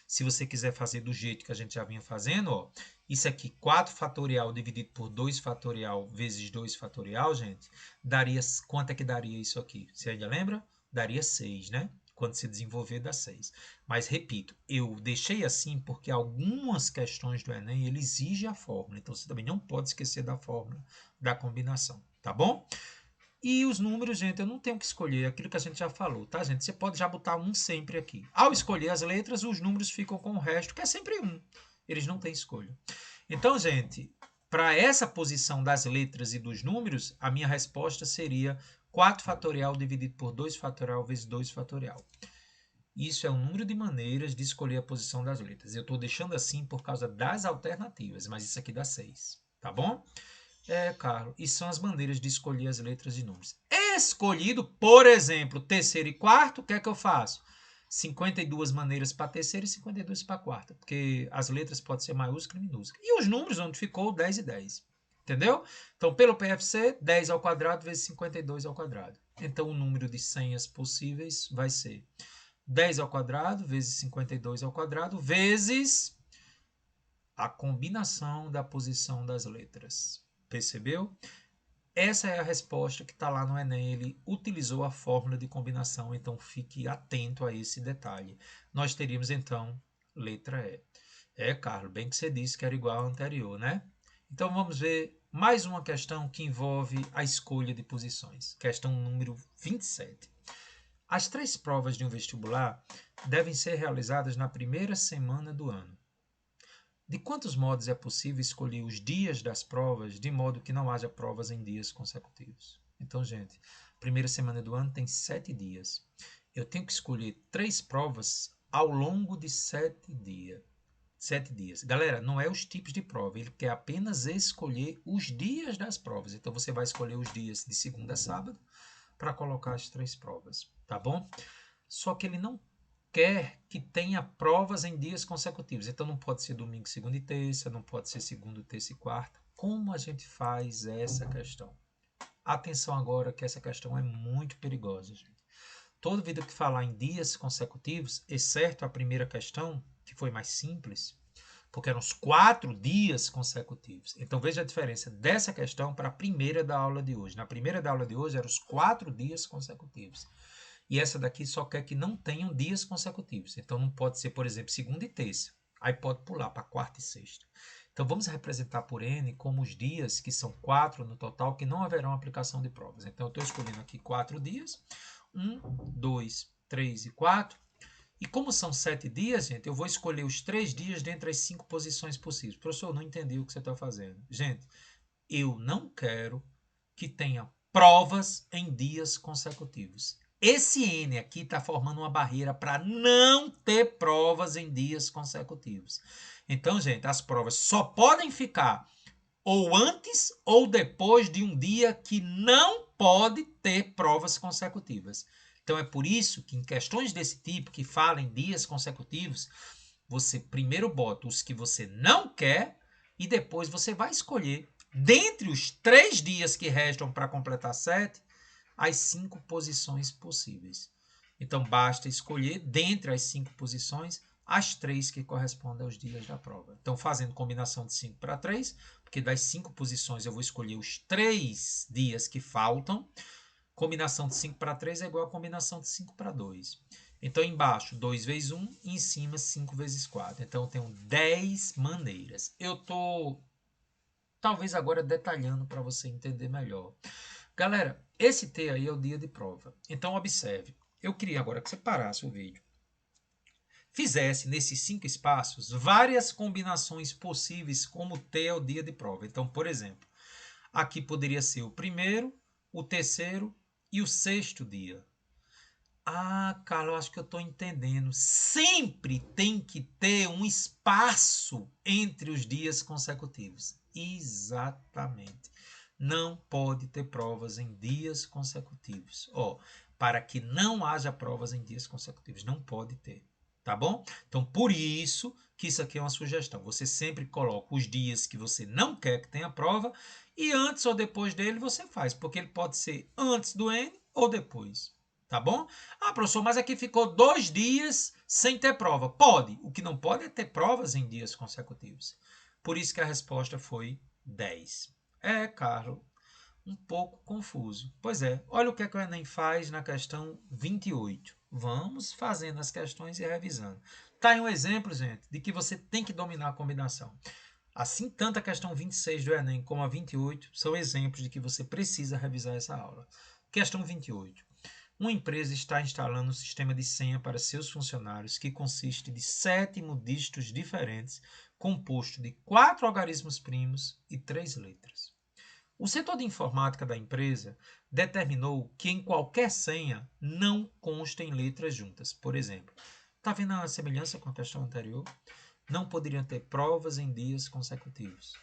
Se você quiser fazer do jeito que a gente já vinha fazendo, ó, isso aqui, 4 fatorial dividido por 2 fatorial vezes 2 fatorial, gente, daria, quanto é que daria isso aqui? Você ainda lembra? Daria 6, né? Quando se desenvolver, dá 6. Mas, repito, eu deixei assim porque algumas questões do Enem, ele exige a fórmula. Então, você também não pode esquecer da fórmula da combinação, tá bom? E os números, gente, eu não tenho que escolher aquilo que a gente já falou, tá, gente? Você pode já botar um sempre aqui. Ao escolher as letras, os números ficam com o resto, que é sempre um. Eles não têm escolha. Então, gente, para essa posição das letras e dos números, a minha resposta seria 4 fatorial dividido por 2 fatorial vezes 2 fatorial. Isso é um número de maneiras de escolher a posição das letras. Eu estou deixando assim por causa das alternativas, mas isso aqui dá 6, tá bom? Carlos, e são as maneiras de escolher as letras e números. Escolhido, por exemplo, terceiro e quarto, o que é que eu faço? 52 maneiras para terceira e 52 para quarta, porque as letras podem ser maiúscula e minúscula. E os números, onde ficou 10 e 10. Entendeu? Então, pelo PFC, 10 ao quadrado vezes 52 ao quadrado. Então, o número de senhas possíveis vai ser 10 ao quadrado vezes 52 ao quadrado vezes a combinação da posição das letras. Percebeu? Essa é a resposta que está lá no Enem. Ele utilizou a fórmula de combinação, então fique atento a esse detalhe. Nós teríamos, então, letra E. Carlos, bem que você disse que era igual ao anterior, né? Então vamos ver mais uma questão que envolve a escolha de posições. Questão número 27. As 3 provas de um vestibular devem ser realizadas na primeira semana do ano. De quantos modos é possível escolher os dias das provas de modo que não haja provas em dias consecutivos? Então, gente, primeira semana do ano tem 7 dias. Eu tenho que escolher 3 provas ao longo de 7 dias. 7 dias. Galera, não é os tipos de prova, ele quer apenas escolher os dias das provas. Então, você vai escolher os dias de segunda a sábado para colocar as 3 provas, tá bom? Só que ele não quer que tenha provas em dias consecutivos. Então não pode ser domingo, segunda e terça, não pode ser segunda, terça e quarta. Como a gente faz essa questão? Atenção agora que essa questão é muito perigosa, gente. Toda vida que falar em dias consecutivos, exceto a primeira questão, que foi mais simples, porque eram os 4 dias consecutivos. Então veja a diferença dessa questão para a primeira da aula de hoje. Na primeira da aula de hoje eram os 4 dias consecutivos. E essa daqui só quer que não tenham dias consecutivos. Então não pode ser, por exemplo, segunda e terça. Aí pode pular para quarta e sexta. Então vamos representar por N como os dias, que são 4 no total, que não haverão aplicação de provas. Então eu estou escolhendo aqui 4 dias. 1, 2, 3 e 4. E como são 7 dias, gente, eu vou escolher os 3 dias dentre as 5 posições possíveis. Professor, eu não entendi o que você está fazendo. Gente, eu não quero que tenha provas em dias consecutivos. Esse N aqui está formando uma barreira para não ter provas em dias consecutivos. Então, gente, as provas só podem ficar ou antes ou depois de um dia que não pode ter provas consecutivas. Então, é por isso que em questões desse tipo, que falam em dias consecutivos, você primeiro bota os que você não quer e depois você vai escolher, dentre os 3 dias que restam para completar 7, as 5 posições possíveis. Então, basta escolher, dentre as 5 posições, as 3 que correspondem aos dias da prova. Então, fazendo combinação de 5 para 3, porque das 5 posições eu vou escolher os 3 dias que faltam. Combinação de 5 para 3 é igual a combinação de 5 para 2. Então, embaixo, 2 vezes 1 e em cima, 5 vezes 4. Então, eu tenho 10 maneiras. Eu estou, talvez agora, detalhando para você entender melhor. Galera, esse T aí é o dia de prova. Então, observe. Eu queria agora que você parasse o vídeo. Fizesse nesses 5 espaços várias combinações possíveis como T é o dia de prova. Então, por exemplo, aqui poderia ser o primeiro, o terceiro e o sexto dia. Ah, Carlos, acho que eu estou entendendo. Sempre tem que ter um espaço entre os dias consecutivos. Exatamente. Não pode ter provas em dias consecutivos. Para que não haja provas em dias consecutivos, não pode ter. Tá bom? Então, por isso, que isso aqui é uma sugestão. Você sempre coloca os dias que você não quer que tenha prova e antes ou depois dele você faz, porque ele pode ser antes do N ou depois. Tá bom? Ah, professor, mas aqui ficou 2 dias sem ter prova. Pode. O que não pode é ter provas em dias consecutivos. Por isso que a resposta foi 10. É, Carlos, um pouco confuso. Pois é, olha o que o Enem faz na questão 28. Vamos fazendo as questões e revisando. Tá aí um exemplo, gente, de que você tem que dominar a combinação. Assim, tanto a questão 26 do Enem como a 28 são exemplos de que você precisa revisar essa aula. Questão 28. Uma empresa está instalando um sistema de senha para seus funcionários que consiste de 7 dígitos diferentes, composto de 4 algarismos primos e 3 letras. O setor de informática da empresa determinou que em qualquer senha não constem letras juntas. Por exemplo, está vendo a semelhança com a questão anterior? Não poderiam ter provas em dias consecutivos.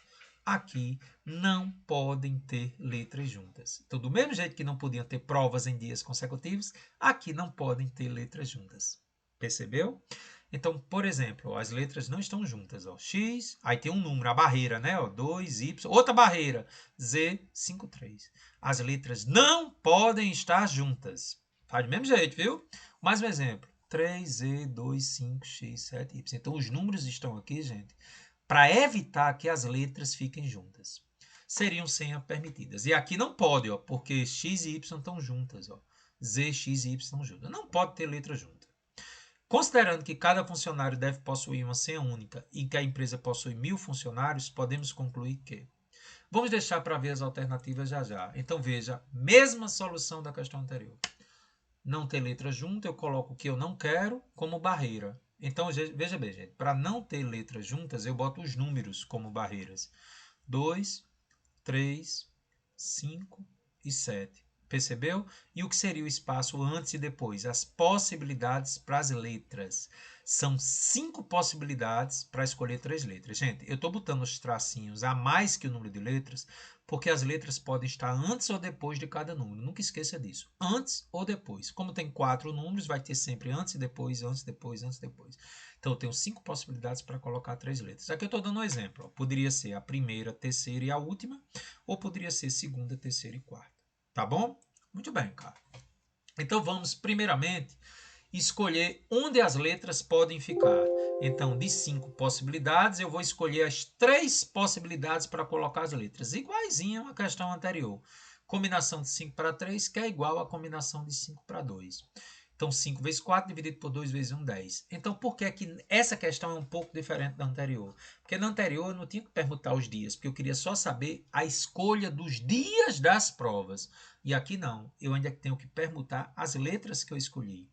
Aqui não podem ter letras juntas. Então, do mesmo jeito que não podiam ter provas em dias consecutivos, aqui não podem ter letras juntas. Percebeu? Então, por exemplo, as letras não estão juntas. Ó. X, aí tem um número, a barreira, né? Ó, 2Y, outra barreira, Z, 5, 3. As letras não podem estar juntas. Faz do mesmo jeito, viu? Mais um exemplo. 3Z, 2, 5, X, 7, Y. Então, os números estão aqui, gente, para evitar que as letras fiquem juntas. Seriam senhas permitidas. E aqui não pode, ó, porque X e Y estão juntas. Ó. Z, X e Y estão juntas. Não pode ter letra junta. Considerando que cada funcionário deve possuir uma senha única e que a empresa possui 1000 funcionários, podemos concluir que... Vamos deixar para ver as alternativas já já. Então, veja, mesma solução da questão anterior. Não ter letra junta, eu coloco o que eu não quero como barreira. Então, veja bem, gente, para não ter letras juntas, eu boto os números como barreiras. 2, 3, 5 e 7. Percebeu? E o que seria o espaço antes e depois? As possibilidades para as letras. São 5 possibilidades para escolher 3 letras. Gente, eu estou botando os tracinhos a mais que o número de letras, porque as letras podem estar antes ou depois de cada número. Nunca esqueça disso. Antes ou depois. Como tem 4 números, vai ter sempre antes e depois, antes, depois, antes, depois. Então, eu tenho 5 possibilidades para colocar 3 letras. Aqui eu estou dando um exemplo. Ó. Poderia ser a primeira, a terceira e a última, ou poderia ser segunda, terceira e quarta. Tá bom? Muito bem, cara. Então vamos, primeiramente, escolher onde as letras podem ficar. Então, de 5 possibilidades, eu vou escolher as 3 possibilidades para colocar as letras. Iguaizinha a questão anterior. Combinação de 5 para 3, que é igual a combinação de 5 para 2. Então, 5 vezes 4 dividido por 2 vezes 1, 10. Então, por que essa questão é um pouco diferente da anterior? Porque na anterior eu não tinha que permutar os dias, porque eu queria só saber a escolha dos dias das provas. E aqui não, eu ainda tenho que permutar as letras que eu escolhi.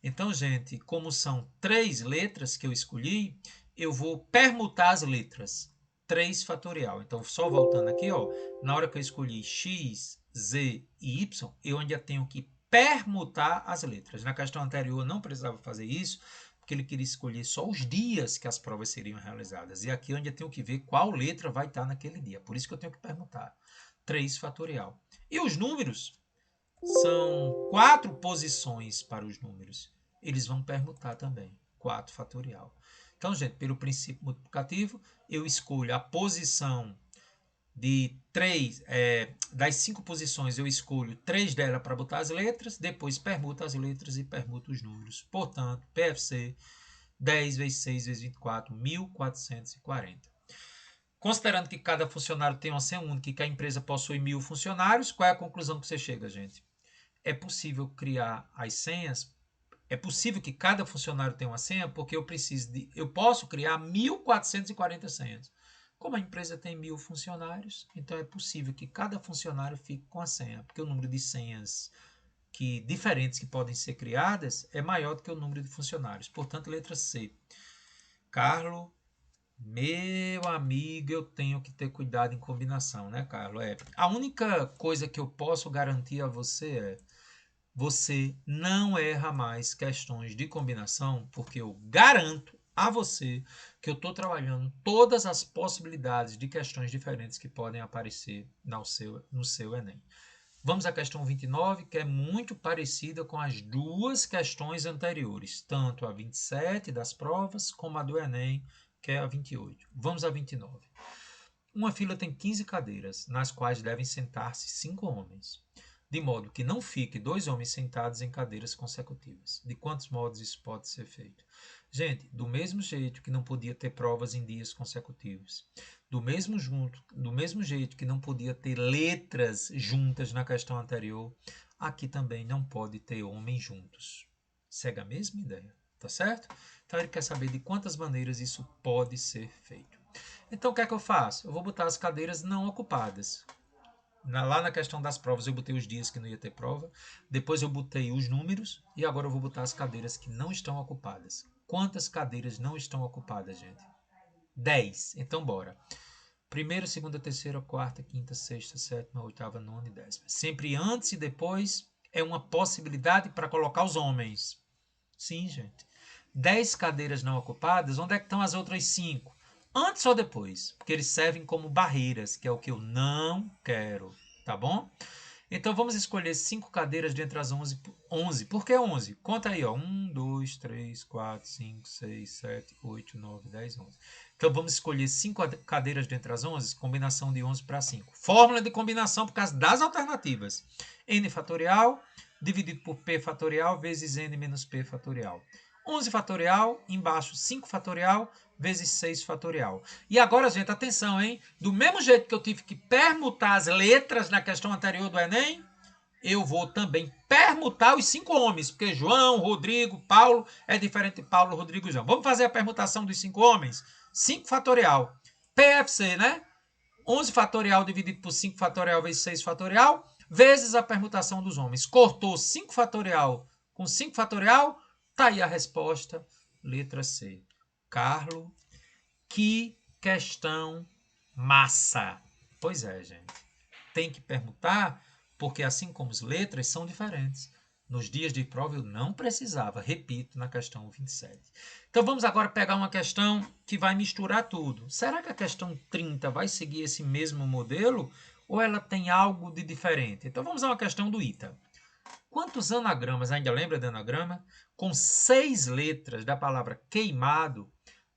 Então, gente, como são 3 letras que eu escolhi, eu vou permutar as letras. 3 fatorial. Então, só voltando aqui, ó, na hora que eu escolhi X, Z e Y, eu ainda tenho que permutar as letras. Na questão anterior, eu não precisava fazer isso, porque ele queria escolher só os dias que as provas seriam realizadas. E aqui eu ainda tenho que ver qual letra vai estar naquele dia. Por isso que eu tenho que permutar. 3 fatorial. E os números? São 4 posições para os números. Eles vão permutar também. 4 fatorial. Então, gente, pelo princípio multiplicativo, eu escolho a posição de 3, das 5 posições, eu escolho 3 delas para botar as letras, depois permuto as letras e permuto os números. Portanto, PFC 10 vezes 6 vezes 24, 1440. Considerando que cada funcionário tem uma senha única e que a empresa possui 1000 funcionários, qual é a conclusão que você chega, gente? É possível criar as senhas, é possível que cada funcionário tenha uma senha, porque eu posso criar 1440 senhas. Como a empresa tem 1000 funcionários, então é possível que cada funcionário fique com a senha, porque o número de senhas diferentes que podem ser criadas é maior do que o número de funcionários. Portanto, letra C. Carlos, meu amigo, eu tenho que ter cuidado em combinação, né, Carlos? A única coisa que eu posso garantir a você é: você não erra mais questões de combinação, porque eu garanto a você que eu estou trabalhando todas as possibilidades de questões diferentes que podem aparecer no seu Enem. Vamos à questão 29, que é muito parecida com as duas questões anteriores, tanto a 27 das provas, como a do Enem, que é a 28. Vamos à 29. Uma fila tem 15 cadeiras, nas quais devem sentar-se 5 homens, de modo que não fique 2 homens sentados em cadeiras consecutivas. De quantos modos isso pode ser feito? Gente, do mesmo jeito que não podia ter provas em dias consecutivos, do mesmo jeito que não podia ter letras juntas na questão anterior, aqui também não pode ter homens juntos. Segue a mesma ideia, tá certo? Então ele quer saber de quantas maneiras isso pode ser feito. Então, o que é que eu faço? Eu vou botar as cadeiras não ocupadas. Lá na questão das provas, eu botei os dias que não ia ter prova. Depois eu botei os números. E agora eu vou botar as cadeiras que não estão ocupadas. Quantas cadeiras não estão ocupadas, gente? 10. Então, bora. Primeira, segunda, terceira, quarta, quinta, sexta, sétima, oitava, nona e décima. Sempre antes e depois é uma possibilidade para colocar os homens. Sim, gente. 10 cadeiras não ocupadas, onde é que estão as outras 5? Antes ou depois? Porque eles servem como barreiras, que é o que eu não quero, tá bom? Então vamos escolher 5 cadeiras dentre as 11. 11. Por que 11? Conta aí, ó. 1, 2, 3, 4, 5, 6, 7, 8, 9, 10, 11. Então vamos escolher 5 cadeiras dentre as 11, combinação de 11 para 5. Fórmula de combinação por causa das alternativas. N fatorial dividido por P fatorial vezes N menos P fatorial. 11 fatorial, embaixo 5 fatorial, vezes 6 fatorial. E agora, gente, atenção, hein? Do mesmo jeito que eu tive que permutar as letras na questão anterior do Enem, eu vou também permutar os 5 homens, porque João, Rodrigo, Paulo é diferente de Paulo, Rodrigo e João. Vamos fazer a permutação dos 5 homens? 5 fatorial. PFC, né? 11 fatorial dividido por 5 fatorial vezes 6 fatorial, vezes a permutação dos homens. Cortou 5 fatorial com 5 fatorial, tá aí a resposta, letra C. Carlos, que questão massa. Pois é, gente. Tem que permutar, porque assim como as letras são diferentes. Nos dias de prova eu não precisava, repito, na questão 27. Então vamos agora pegar uma questão que vai misturar tudo. Será que a questão 30 vai seguir esse mesmo modelo ou ela tem algo de diferente? Então vamos a uma questão do ITA. Quantos anagramas, ainda lembra de anagrama? Com 6 letras da palavra queimado,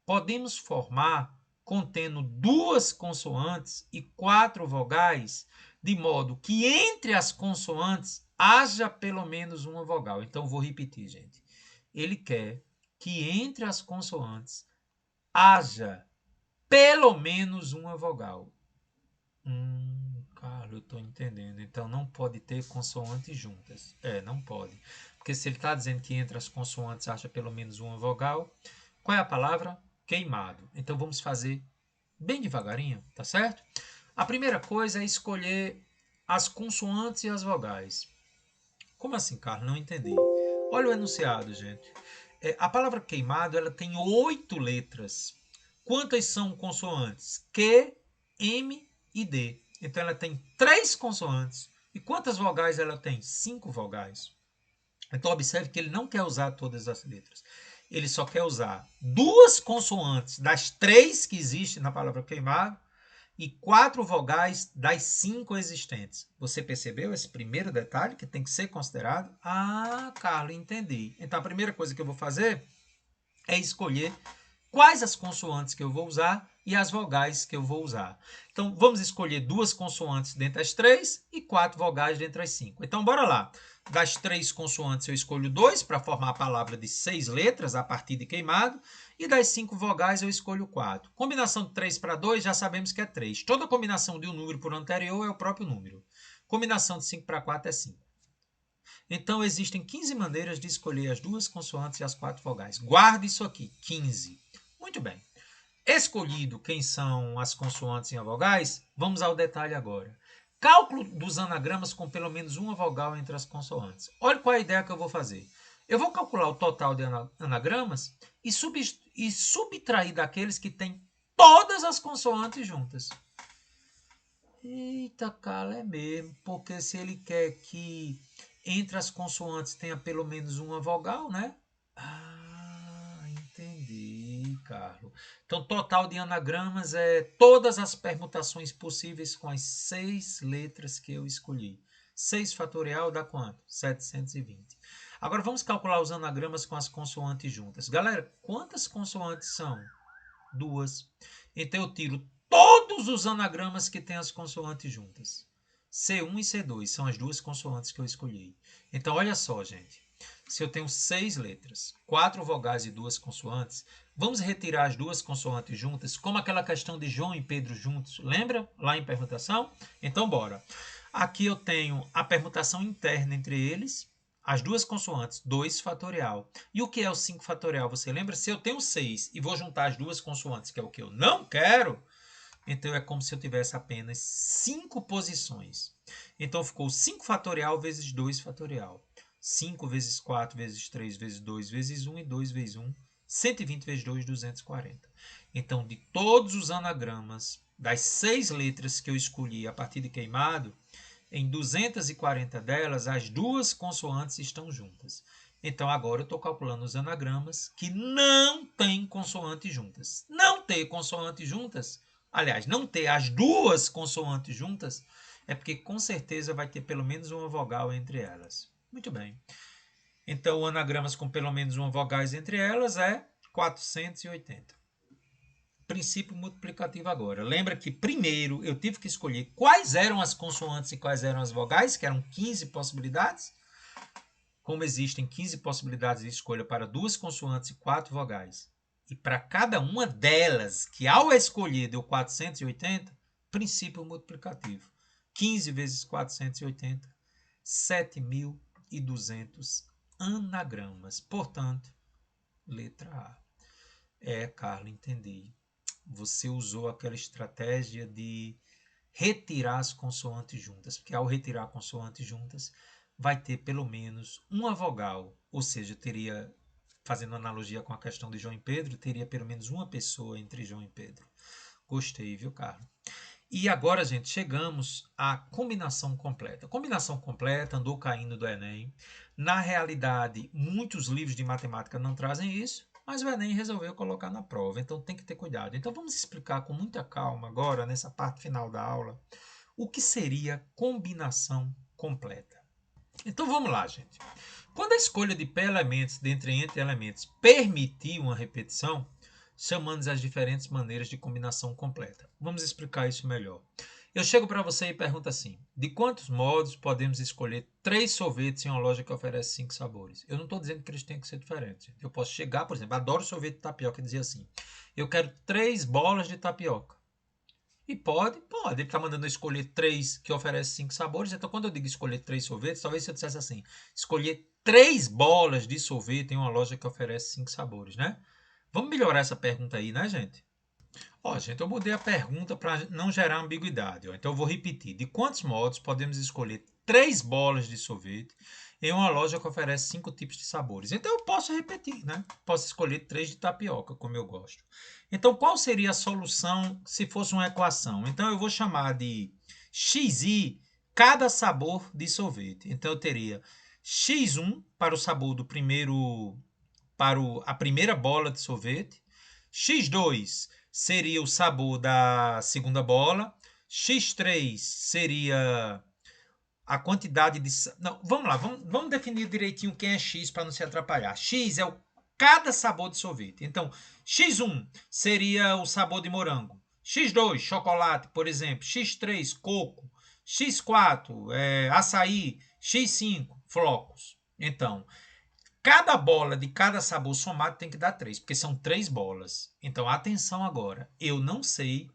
podemos formar contendo 2 consoantes e 4 vogais, de modo que entre as consoantes haja pelo menos uma vogal. Então, vou repetir, gente. Ele quer que entre as consoantes haja pelo menos uma vogal. Carlos, eu estou entendendo. Então, não pode ter consoantes juntas. Não pode. Porque se ele está dizendo que entre as consoantes haja pelo menos uma vogal, qual é a palavra? Queimado. Então, vamos fazer bem devagarinho, tá certo? A primeira coisa é escolher as consoantes e as vogais. Como assim, Carlos? Não entendi. Olha o enunciado, gente. A palavra queimado, ela tem 8 letras. Quantas são consoantes? Q, M e D. Então, ela tem 3 consoantes. E quantas vogais ela tem? 5 vogais. Então, observe que ele não quer usar todas as letras. Ele só quer usar 2 consoantes das 3 que existem na palavra queimado e 4 vogais das 5 existentes. Você percebeu esse primeiro detalhe que tem que ser considerado? Ah, Carlos, entendi. Então, a primeira coisa que eu vou fazer é escolher quais as consoantes que eu vou usar e as vogais que eu vou usar. Então, vamos escolher 2 consoantes dentre as 3 e 4 vogais dentre as 5. Então, bora lá. Das 3 consoantes, eu escolho 2 para formar a palavra de 6 letras a partir de queimado. E das 5 vogais, eu escolho 4. Combinação de 3 para 2, já sabemos que é 3. Toda combinação de um número por anterior é o próprio número. Combinação de 5 para 4 é 5. Então, existem 15 maneiras de escolher as 2 consoantes e as 4 vogais. Guarde isso aqui, 15. Muito bem. Escolhido quem são as consoantes e as vogais, vamos ao detalhe agora. Cálculo dos anagramas com pelo menos uma vogal entre as consoantes. Olha qual é a ideia que eu vou fazer. Eu vou calcular o total de anagramas e subtrair daqueles que têm todas as consoantes juntas. Eita, cara, é mesmo, porque se ele quer que entre as consoantes tenha pelo menos uma vogal, né? Entendi, Carlos. Então, total de anagramas é todas as permutações possíveis com as 6 letras que eu escolhi. 6 fatorial dá quanto? 720. Agora vamos calcular os anagramas com as consoantes juntas. Galera, quantas consoantes são? 2. Então eu tiro todos os anagramas que têm as consoantes juntas. C1 e C2 são as duas consoantes que eu escolhi. Então olha só, gente. Se eu tenho 6 letras, 4 vogais e 2 consoantes, vamos retirar as duas consoantes juntas, como aquela questão de João e Pedro juntos. Lembra? Lá em permutação? Então bora. Aqui eu tenho a permutação interna entre eles, as duas consoantes, 2 fatorial. E o que é o 5 fatorial? Você lembra? Se eu tenho 6 e vou juntar as duas consoantes, que é o que eu não quero, então é como se eu tivesse apenas 5 posições. Então ficou 5 fatorial vezes 2 fatorial. 5 vezes 4 vezes 3 vezes 2 vezes 1 e 2 vezes 1. 120 vezes 2, 240. Então, de todos os anagramas, das 6 letras que eu escolhi a partir de queimado, em 240 delas, as duas consoantes estão juntas. Então, agora eu estou calculando os anagramas que não têm consoantes juntas. Não ter consoantes juntas, aliás, não ter as duas consoantes juntas, é porque com certeza vai ter pelo menos uma vogal entre elas. Muito bem. Então, anagramas com pelo menos uma vogal entre elas é 480. Princípio multiplicativo agora. Lembra que primeiro eu tive que escolher quais eram as consoantes e quais eram as vogais, que eram 15 possibilidades. Como existem 15 possibilidades de escolha para duas consoantes e 4 vogais, e para cada uma delas, que ao escolher deu 480, princípio multiplicativo. 15 vezes 480, 7.200 anagramas. Portanto, letra A. Carlos, entendi. Você usou aquela estratégia de retirar as consoantes juntas, porque ao retirar consoantes juntas, vai ter pelo menos uma vogal, ou seja, teria, fazendo analogia com a questão de João e Pedro, teria pelo menos uma pessoa entre João e Pedro. Gostei, viu, Carlos? E agora, gente, chegamos à combinação completa. Combinação completa andou caindo do Enem. Na realidade, muitos livros de matemática não trazem isso, mas o Enem resolveu colocar na prova, então tem que ter cuidado. Então vamos explicar com muita calma agora, nessa parte final da aula, o que seria combinação completa. Então vamos lá, gente. Quando a escolha de P elementos dentre entre elementos permitir uma repetição, chamamos as diferentes maneiras de combinação completa. Vamos explicar isso melhor. Eu chego para você e pergunto assim: de quantos modos podemos escolher 3 sorvetes em uma loja que oferece 5 sabores? Eu não estou dizendo que eles têm que ser diferentes. Eu posso chegar, por exemplo, adoro sorvete de tapioca e dizer assim: eu quero 3 bolas de tapioca. E pode, ele está mandando eu escolher 3 que oferecem 5 sabores. Então, quando eu digo escolher 3 sorvetes, talvez se eu dissesse assim: escolher 3 bolas de sorvete em uma loja que oferece 5 sabores, né? Vamos melhorar essa pergunta aí, né, gente? Gente, eu mudei a pergunta para não gerar ambiguidade. Então, eu vou repetir. De quantos modos podemos escolher 3 bolas de sorvete em uma loja que oferece 5 tipos de sabores? Então, eu posso repetir, né? Posso escolher 3 de tapioca, como eu gosto. Então, qual seria a solução se fosse uma equação? Então, eu vou chamar de xi cada sabor de sorvete. Então, eu teria x1 para o sabor do primeiro, a primeira bola de sorvete, x2 seria o sabor da segunda bola, x3 seria a quantidade de... Não, vamos lá, vamos definir direitinho quem é x para não se atrapalhar. X é cada sabor de sorvete. Então, x1 seria o sabor de morango, x2 chocolate, por exemplo, x3 coco, x4 açaí, x5 flocos. Então, cada bola de cada sabor somado tem que dar 3, porque são 3 bolas. Então, atenção agora. Eu não sei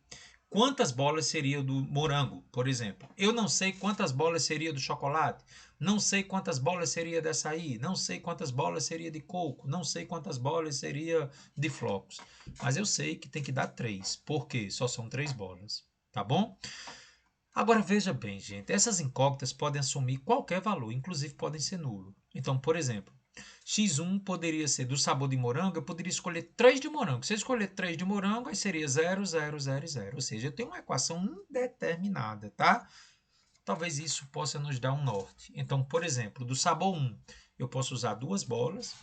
quantas bolas seria do morango, por exemplo. Eu não sei quantas bolas seria do chocolate. Não sei quantas bolas seria de açaí. Não sei quantas bolas seria de coco. Não sei quantas bolas seria de flocos. Mas eu sei que tem que dar 3, porque só são 3 bolas. Tá bom? Agora, veja bem, gente. Essas incógnitas podem assumir qualquer valor, inclusive podem ser nulo. Então, por exemplo, x1 poderia ser do sabor de morango, eu poderia escolher 3 de morango. Se eu escolher 3 de morango, aí seria 0, 0, 0, 0. Ou seja, eu tenho uma equação indeterminada, tá? Talvez isso possa nos dar um norte. Então, por exemplo, do sabor 1, eu posso usar 2 bolas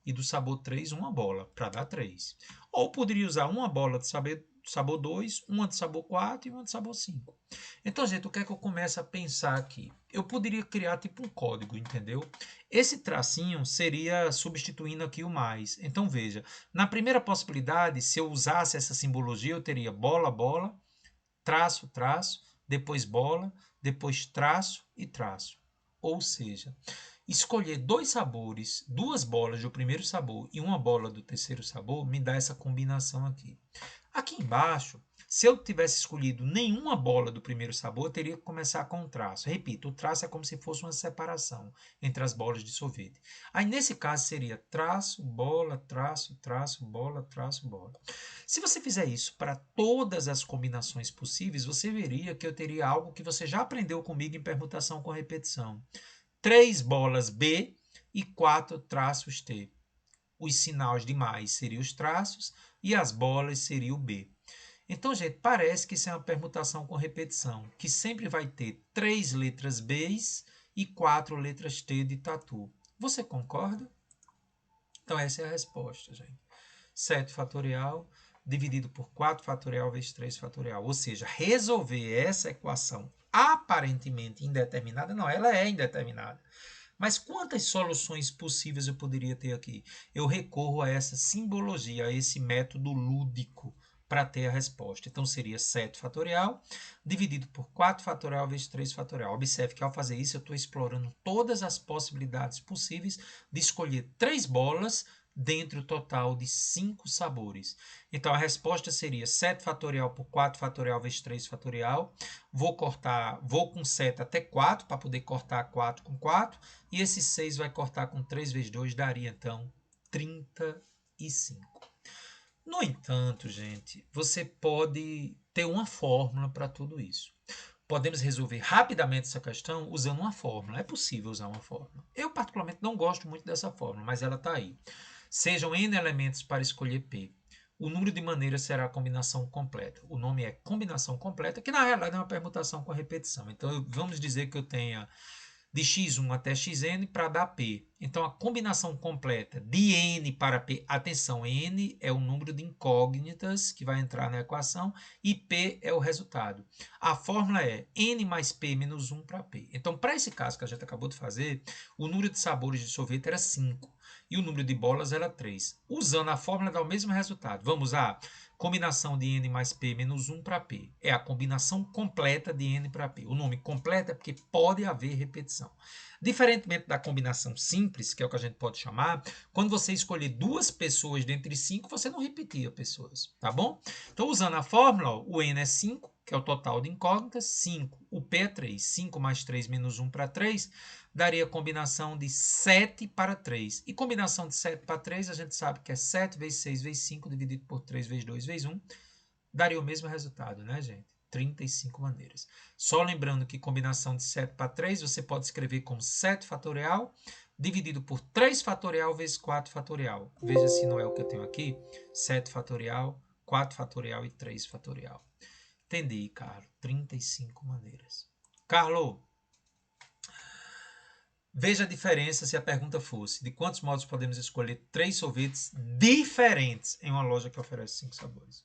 e do sabor 3, uma bola, para dar 3. Ou poderia usar uma bola sabor 2, uma de sabor 4 e uma de sabor 5. Então, gente, o que é que eu começo a pensar aqui? Eu poderia criar tipo um código, entendeu? Esse tracinho seria substituindo aqui o mais. Então, veja, na primeira possibilidade, se eu usasse essa simbologia, eu teria bola, bola, traço, traço, depois bola, depois traço e traço. Ou seja, escolher dois sabores, duas bolas do primeiro sabor e uma bola do terceiro sabor, me dá essa combinação aqui. Aqui embaixo, se eu tivesse escolhido nenhuma bola do primeiro sabor, eu teria que começar com um traço. Repito, o traço é como se fosse uma separação entre as bolas de sorvete. Aí, nesse caso, seria traço, bola, traço, traço, bola, traço, bola. Se você fizer isso para todas as combinações possíveis, você veria que eu teria algo que você já aprendeu comigo em permutação com repetição. 3 bolas B e 4 traços T. Os sinais de mais seriam os traços e as bolas seriam o B. Então, gente, parece que isso é uma permutação com repetição, que sempre vai ter 3 letras Bs e 4 letras T de tatu. Você concorda? Então, essa é a resposta, gente. 7 fatorial dividido por 4 fatorial vezes 3 fatorial. Ou seja, resolver essa equação aparentemente indeterminada, não, ela é indeterminada. Mas quantas soluções possíveis eu poderia ter aqui? Eu recorro a essa simbologia, a esse método lúdico para ter a resposta. Então, seria 7 fatorial dividido por 4 fatorial vezes 3 fatorial. Observe que ao fazer isso, eu estou explorando todas as possibilidades possíveis de escolher 3 bolas dentre o total de 5 sabores. Então, a resposta seria 7 fatorial por 4 fatorial vezes 3 fatorial. Vou com 7 até 4, para poder cortar 4 com 4. E esse 6 vai cortar com 3 vezes 2, daria, então, 35. No entanto, gente, você pode ter uma fórmula para tudo isso. Podemos resolver rapidamente essa questão usando uma fórmula. É possível usar uma fórmula. Eu, particularmente, não gosto muito dessa fórmula, mas ela está aí. Sejam n elementos para escolher P. O número de maneiras será a combinação completa. O nome é combinação completa, que na realidade é uma permutação com repetição. Então, vamos dizer que eu tenha de x1 até xn para dar P. Então, a combinação completa de n para P, atenção, n é o número de incógnitas que vai entrar na equação e P é o resultado. A fórmula é n mais P menos 1 para P. Então, para esse caso que a gente acabou de fazer, o número de sabores de sorvete era 5 e o número de bolas era 3. Usando a fórmula dá o mesmo resultado. Vamos usar combinação de n mais P menos 1 para P. É a combinação completa de n para P. O nome completo é porque pode haver repetição. Diferentemente da combinação simples, que é o que a gente pode chamar, quando você escolher duas pessoas dentre 5, você não repetia pessoas, tá bom? Então, usando a fórmula, ó, o n é 5, que é o total de incógnitas, 5, o P é 3, 5 mais 3 menos 1 para 3, daria combinação de 7 para 3. E combinação de 7 para 3, a gente sabe que é 7 vezes 6 vezes 5, dividido por 3 vezes 2 vezes 1, daria o mesmo resultado, né, gente? 35 maneiras. Só lembrando que combinação de 7 para 3, você pode escrever como 7 fatorial, dividido por 3 fatorial vezes 4 fatorial. Veja se não é o que eu tenho aqui. 7 fatorial, 4 fatorial e 3 fatorial. Entendi, Carlos. 35 maneiras. Carlos, veja a diferença se a pergunta fosse: de quantos modos podemos escolher 3 sorvetes diferentes em uma loja que oferece 5 sabores?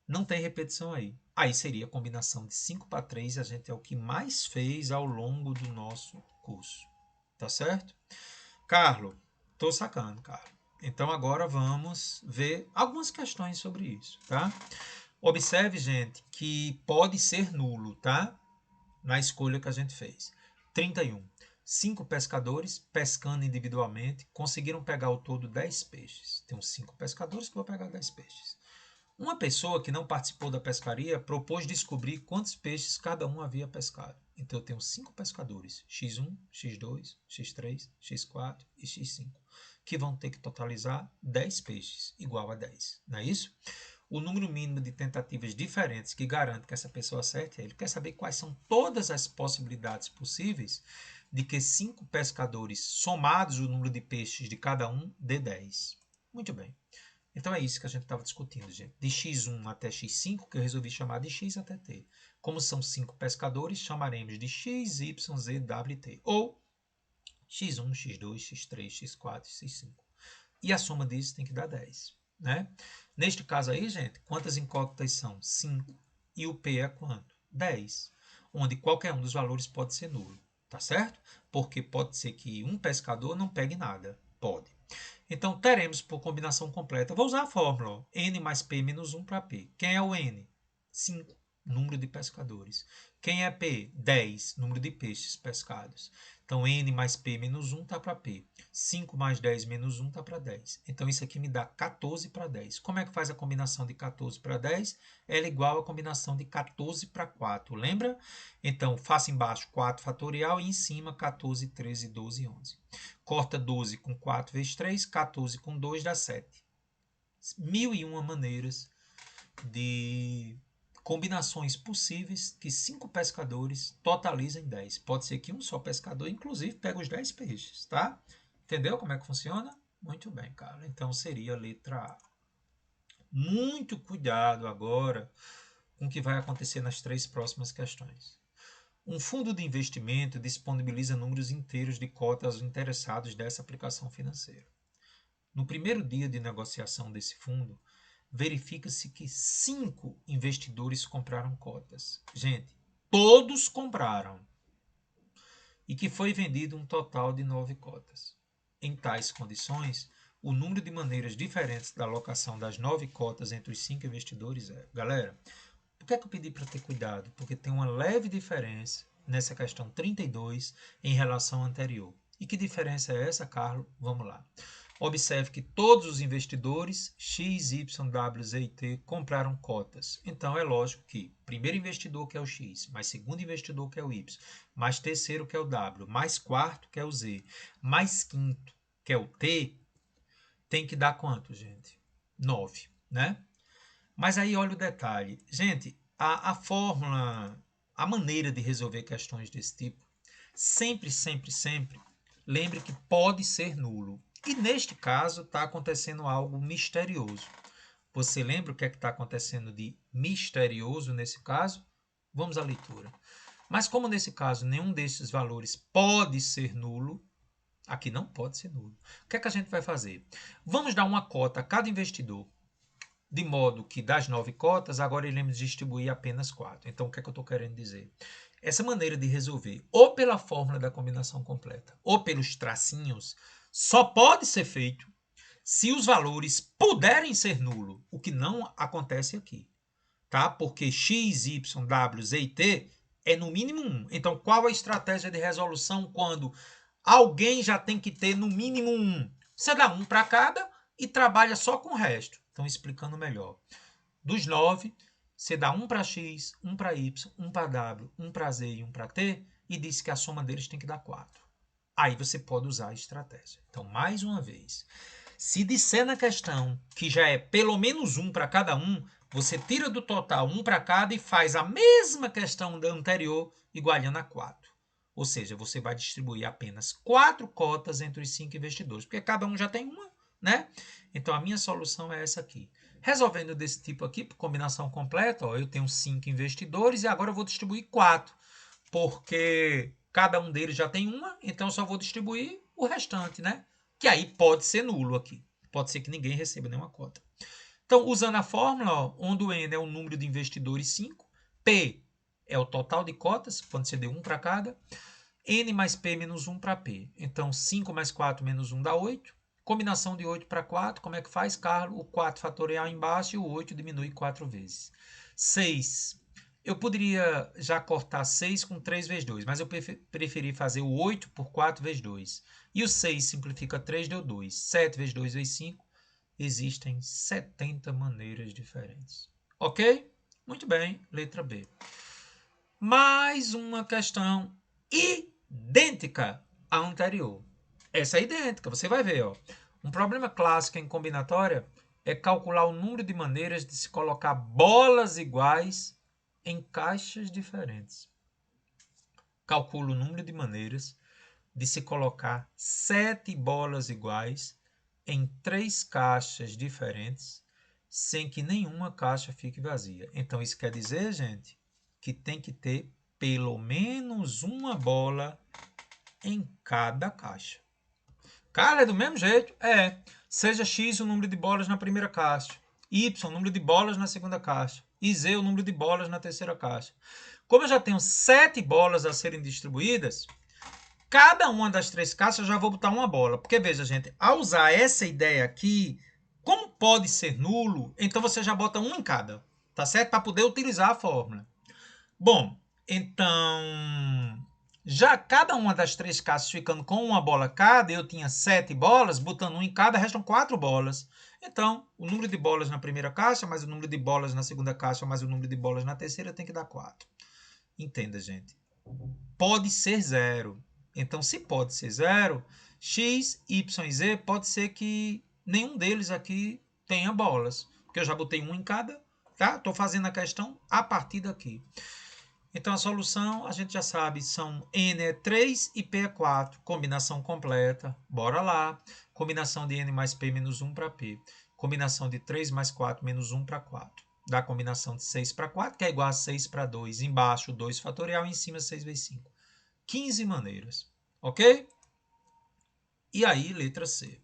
Não tem repetição aí. Aí seria a combinação de 5 para 3, a gente é o que mais fez ao longo do nosso curso. Tá certo? Carlos, tô sacando, Carlos. Então agora vamos ver algumas questões sobre isso, tá? Observe, gente, que pode ser nulo, tá? Na escolha que a gente fez. 31. 5 pescadores, pescando individualmente, conseguiram pegar ao todo 10 peixes. Tem uns 5 pescadores que vão pegar 10 peixes. Uma pessoa que não participou da pescaria propôs descobrir quantos peixes cada um havia pescado. Então eu tenho 5 pescadores, x1, x2, x3, x4 e x5, que vão ter que totalizar 10 peixes, igual a 10. Não é isso? O número mínimo de tentativas diferentes que garante que essa pessoa acerte, ele quer saber quais são todas as possibilidades possíveis de que 5 pescadores, somados o número de peixes de cada um, dê 10. Muito bem. Então é isso que a gente estava discutindo, gente. De x1 até x5, que eu resolvi chamar de x até t. Como são 5 pescadores, chamaremos de x, y, z, w e t. Ou x1, x2, x3, x4 e x5. E a soma disso tem que dar 10. né? Neste caso aí, gente, quantas incógnitas são? 5. E o P é quanto? 10. Onde qualquer um dos valores pode ser nulo, tá certo? Porque pode ser que um pescador não pegue nada. Pode. Então, teremos por combinação completa. Vou usar a fórmula. Ó, N mais P menos 1 para P. Quem é o N? 5. Número de pescadores. Quem é P? 10. Número de peixes pescados. Então, N mais P menos 1 está para P. 5 mais 10 menos 1 está para 10. Então, isso aqui me dá 14 para 10. Como é que faz a combinação de 14 para 10? Ela é igual à combinação de 14 para 4. Lembra? Então, faço embaixo 4 fatorial e em cima 14, 13, 12 11. Corta 12 com 4 vezes 3, 14 com 2 dá 7. 1001 maneiras de combinações possíveis que 5 pescadores totalizem 10. Pode ser que um só pescador, inclusive, pegue os 10 peixes, tá? Entendeu como é que funciona? Muito bem, cara. Então seria a letra A. Muito cuidado agora com o que vai acontecer nas 3 próximas questões. Um fundo de investimento disponibiliza números inteiros de cotas aos interessados dessa aplicação financeira. No primeiro dia de negociação desse fundo, verifica-se que 5 investidores compraram cotas. Gente, todos compraram. E que foi vendido um total de 9 cotas. Em tais condições, o número de maneiras diferentes da alocação das 9 cotas entre os 5 investidores é... Galera, por que é que eu pedi para ter cuidado? Porque tem uma leve diferença nessa questão 32 em relação à anterior. E que diferença é essa, Carlos? Vamos lá. Observe que todos os investidores X, Y, W, Z e T compraram cotas. Então é lógico que primeiro investidor que é o X, mais segundo investidor que é o Y, mais terceiro que é o W, mais quarto que é o Z, mais quinto que é o T, tem que dar quanto, gente? 9, né? Mas aí olha o detalhe. Gente, a fórmula, a maneira de resolver questões desse tipo, sempre, sempre, sempre, lembre que pode ser nulo. E neste caso está acontecendo algo misterioso. Você lembra o que é que está acontecendo de misterioso nesse caso? Vamos à leitura. Mas como nesse caso nenhum desses valores pode ser nulo, aqui não pode ser nulo. O que é que a gente vai fazer? Vamos dar uma cota a cada investidor, de modo que das 9 cotas, agora iremos distribuir apenas 4. Então, o que é que eu estou querendo dizer? Essa maneira de resolver, ou pela fórmula da combinação completa, ou pelos tracinhos, só pode ser feito se os valores puderem ser nulo, o que não acontece aqui, tá? Porque x, y, w, z e t é no mínimo 1. Então, qual a estratégia de resolução quando alguém já tem que ter no mínimo 1? Você dá 1 para cada e trabalha só com o resto. Então, explicando melhor. Dos 9, você dá 1 para x, 1 para y, 1 para w, 1 para z e 1 para t e diz que a soma deles tem que dar 4. Aí você pode usar a estratégia. Então, mais uma vez, se disser na questão que já é pelo menos 1 para cada um, você tira do total 1 para cada e faz a mesma questão da anterior igualando a 4. Ou seja, você vai distribuir apenas 4 cotas entre os 5 investidores, porque cada um já tem uma, né? Então, a minha solução é essa aqui. Resolvendo desse tipo aqui, por combinação completa, ó, eu tenho 5 investidores e agora eu vou distribuir 4, porque cada um deles já tem uma, então eu só vou distribuir o restante, né? Que aí pode ser nulo aqui. Pode ser que ninguém receba nenhuma cota. Então, usando a fórmula, ó, onde o N é o número de investidores 5, P é o total de cotas, quando você deu 1 para cada, N mais P menos 1 para P. Então, 5 mais 4 menos 1 dá 8. Combinação de 8 para 4, como é que faz, Carlos? O 4 fatorial embaixo e o 8 diminui 4 vezes. 6. Eu poderia já cortar 6 com 3 vezes 2, mas eu preferi fazer o 8 por 4 vezes 2. E o 6 simplifica 3, deu 2. 7 vezes 2 vezes 5. Existem 70 maneiras diferentes. Ok? Muito bem, letra B. Mais uma questão idêntica à anterior. Essa é idêntica, você vai ver. Ó. Um problema clássico em combinatória é calcular o número de maneiras de se colocar bolas iguais em caixas diferentes. Calcula o número de maneiras de se colocar 7 bolas iguais em 3 caixas diferentes, sem que nenhuma caixa fique vazia. Então, isso quer dizer, gente, que tem que ter pelo menos uma bola em cada caixa. Cara, é do mesmo jeito? É. Seja X o número de bolas na primeira caixa, Y o número de bolas na segunda caixa e Z o número de bolas na terceira caixa. Como eu já tenho 7 bolas a serem distribuídas, cada uma das 3 caixas eu já vou botar uma bola. Porque, veja, gente, ao usar essa ideia aqui, como pode ser nulo, então você já bota um em cada, tá certo? Para poder utilizar a fórmula. Bom, então, já cada uma das 3 caixas ficando com uma bola cada, eu tinha 7 bolas, botando um em cada, restam 4 bolas. Então, o número de bolas na primeira caixa, mais o número de bolas na segunda caixa, mais o número de bolas na terceira, tem que dar 4. Entenda, gente. Pode ser 0. Então, se pode ser 0, x, y e z, pode ser que nenhum deles aqui tenha bolas. Porque eu já botei um em cada, tá? Estou fazendo a questão a partir daqui. Então, a solução, a gente já sabe, são N é 3 e P é 4. Combinação completa. Bora lá. Combinação de N mais P menos 1 para P. Combinação de 3 mais 4 menos 1 para 4. Dá a combinação de 6 para 4, que é igual a 6 para 2. Embaixo, 2 fatorial, em cima, 6 vezes 5. 15 maneiras. Ok? E aí, letra C.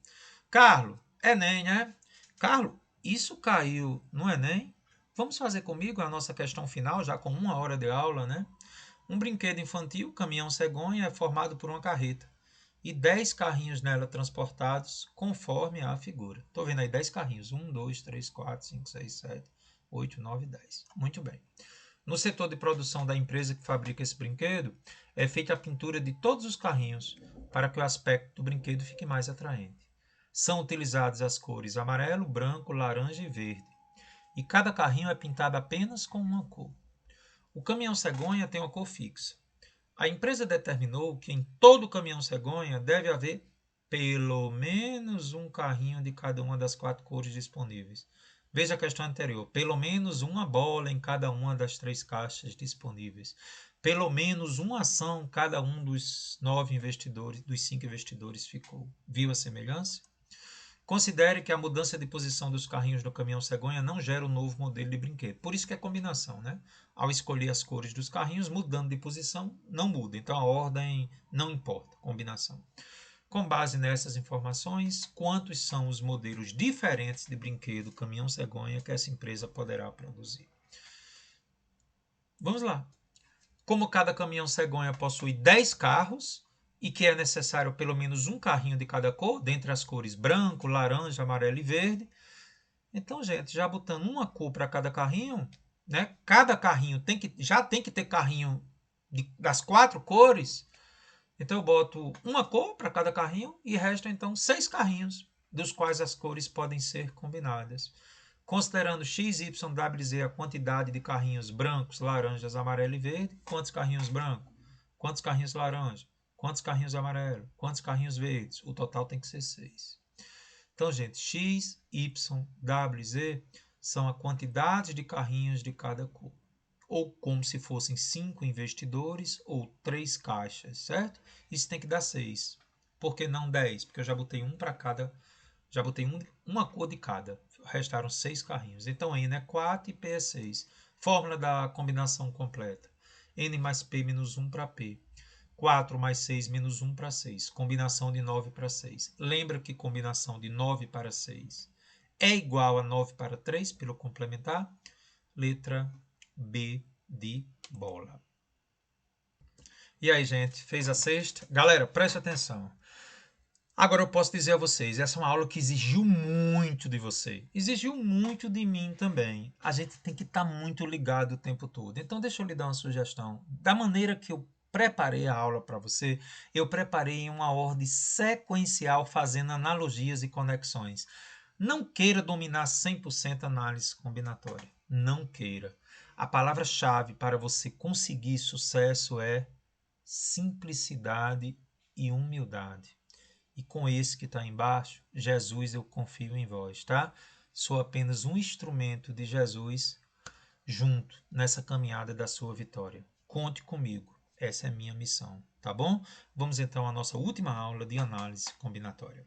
Carlos, Enem, né? Carlos, isso caiu no Enem? Vamos fazer comigo a nossa questão final, já com 1 hora de aula, né? Um brinquedo infantil, caminhão cegonha, é formado por uma carreta e 10 carrinhos nela transportados conforme a figura. Estou vendo aí 10 carrinhos. 1, 2, 3, 4, 5, 6, 7, 8, 9, 10. Muito bem. No setor de produção da empresa que fabrica esse brinquedo, é feita a pintura de todos os carrinhos para que o aspecto do brinquedo fique mais atraente. São utilizadas as cores amarelo, branco, laranja e verde. E cada carrinho é pintado apenas com uma cor. O caminhão cegonha tem uma cor fixa. A empresa determinou que em todo caminhão cegonha deve haver pelo menos um carrinho de cada uma das 4 cores disponíveis. Veja a questão anterior. Pelo menos uma bola em cada uma das 3 caixas disponíveis. Pelo menos uma ação cada um dos 9 investidores, dos 5 investidores ficou. Viu a semelhança? Considere que a mudança de posição dos carrinhos do caminhão cegonha não gera um novo modelo de brinquedo. Por isso que é combinação, né? Ao escolher as cores dos carrinhos, mudando de posição, não muda. Então a ordem não importa, combinação. Com base nessas informações, quantos são os modelos diferentes de brinquedo caminhão cegonha que essa empresa poderá produzir? Vamos lá. Como cada caminhão cegonha possui 10 carros, e que é necessário pelo menos um carrinho de cada cor, dentre as cores branco, laranja, amarelo e verde. Então, gente, já botando uma cor para cada carrinho, né? Cada carrinho já tem que ter carrinho das 4 cores. Então, eu boto uma cor para cada carrinho e restam, então, 6 carrinhos, dos quais as cores podem ser combinadas. Considerando x, y, w, z a quantidade de carrinhos brancos, laranjas, amarelo e verde, quantos carrinhos brancos? Quantos carrinhos laranja? Quantos carrinhos amarelo? Quantos carrinhos verdes? O total tem que ser 6. Então, gente, x, y, w e z são a quantidade de carrinhos de cada cor. Ou como se fossem 5 investidores ou 3 caixas, certo? Isso tem que dar 6. Por que não 10? Porque eu já botei um para cada, já botei uma cor de cada. Restaram 6 carrinhos. Então, N é 4 e P é 6. Fórmula da combinação completa. N mais P menos 1 para P. 4 mais 6 menos 1 para 6. Combinação de 9 para 6. Lembra que combinação de 9 para 6 é igual a 9 para 3 pelo complementar? Letra B de bola. E aí, gente, fez a sexta? Galera, preste atenção. Agora eu posso dizer a vocês, essa é uma aula que exigiu muito de você. Exigiu muito de mim também. A gente tem que estar muito ligado o tempo todo. Então deixa eu lhe dar uma sugestão. Da maneira que eu preparei a aula para você, eu preparei em uma ordem sequencial, fazendo analogias e conexões. Não queira dominar 100% análise combinatória. Não queira. A palavra-chave para você conseguir sucesso é simplicidade e humildade. E com esse que está embaixo, Jesus, eu confio em vós, tá? Sou apenas um instrumento de Jesus junto nessa caminhada da sua vitória. Conte comigo, essa é a minha missão, tá bom? Vamos então à nossa última aula de análise combinatória.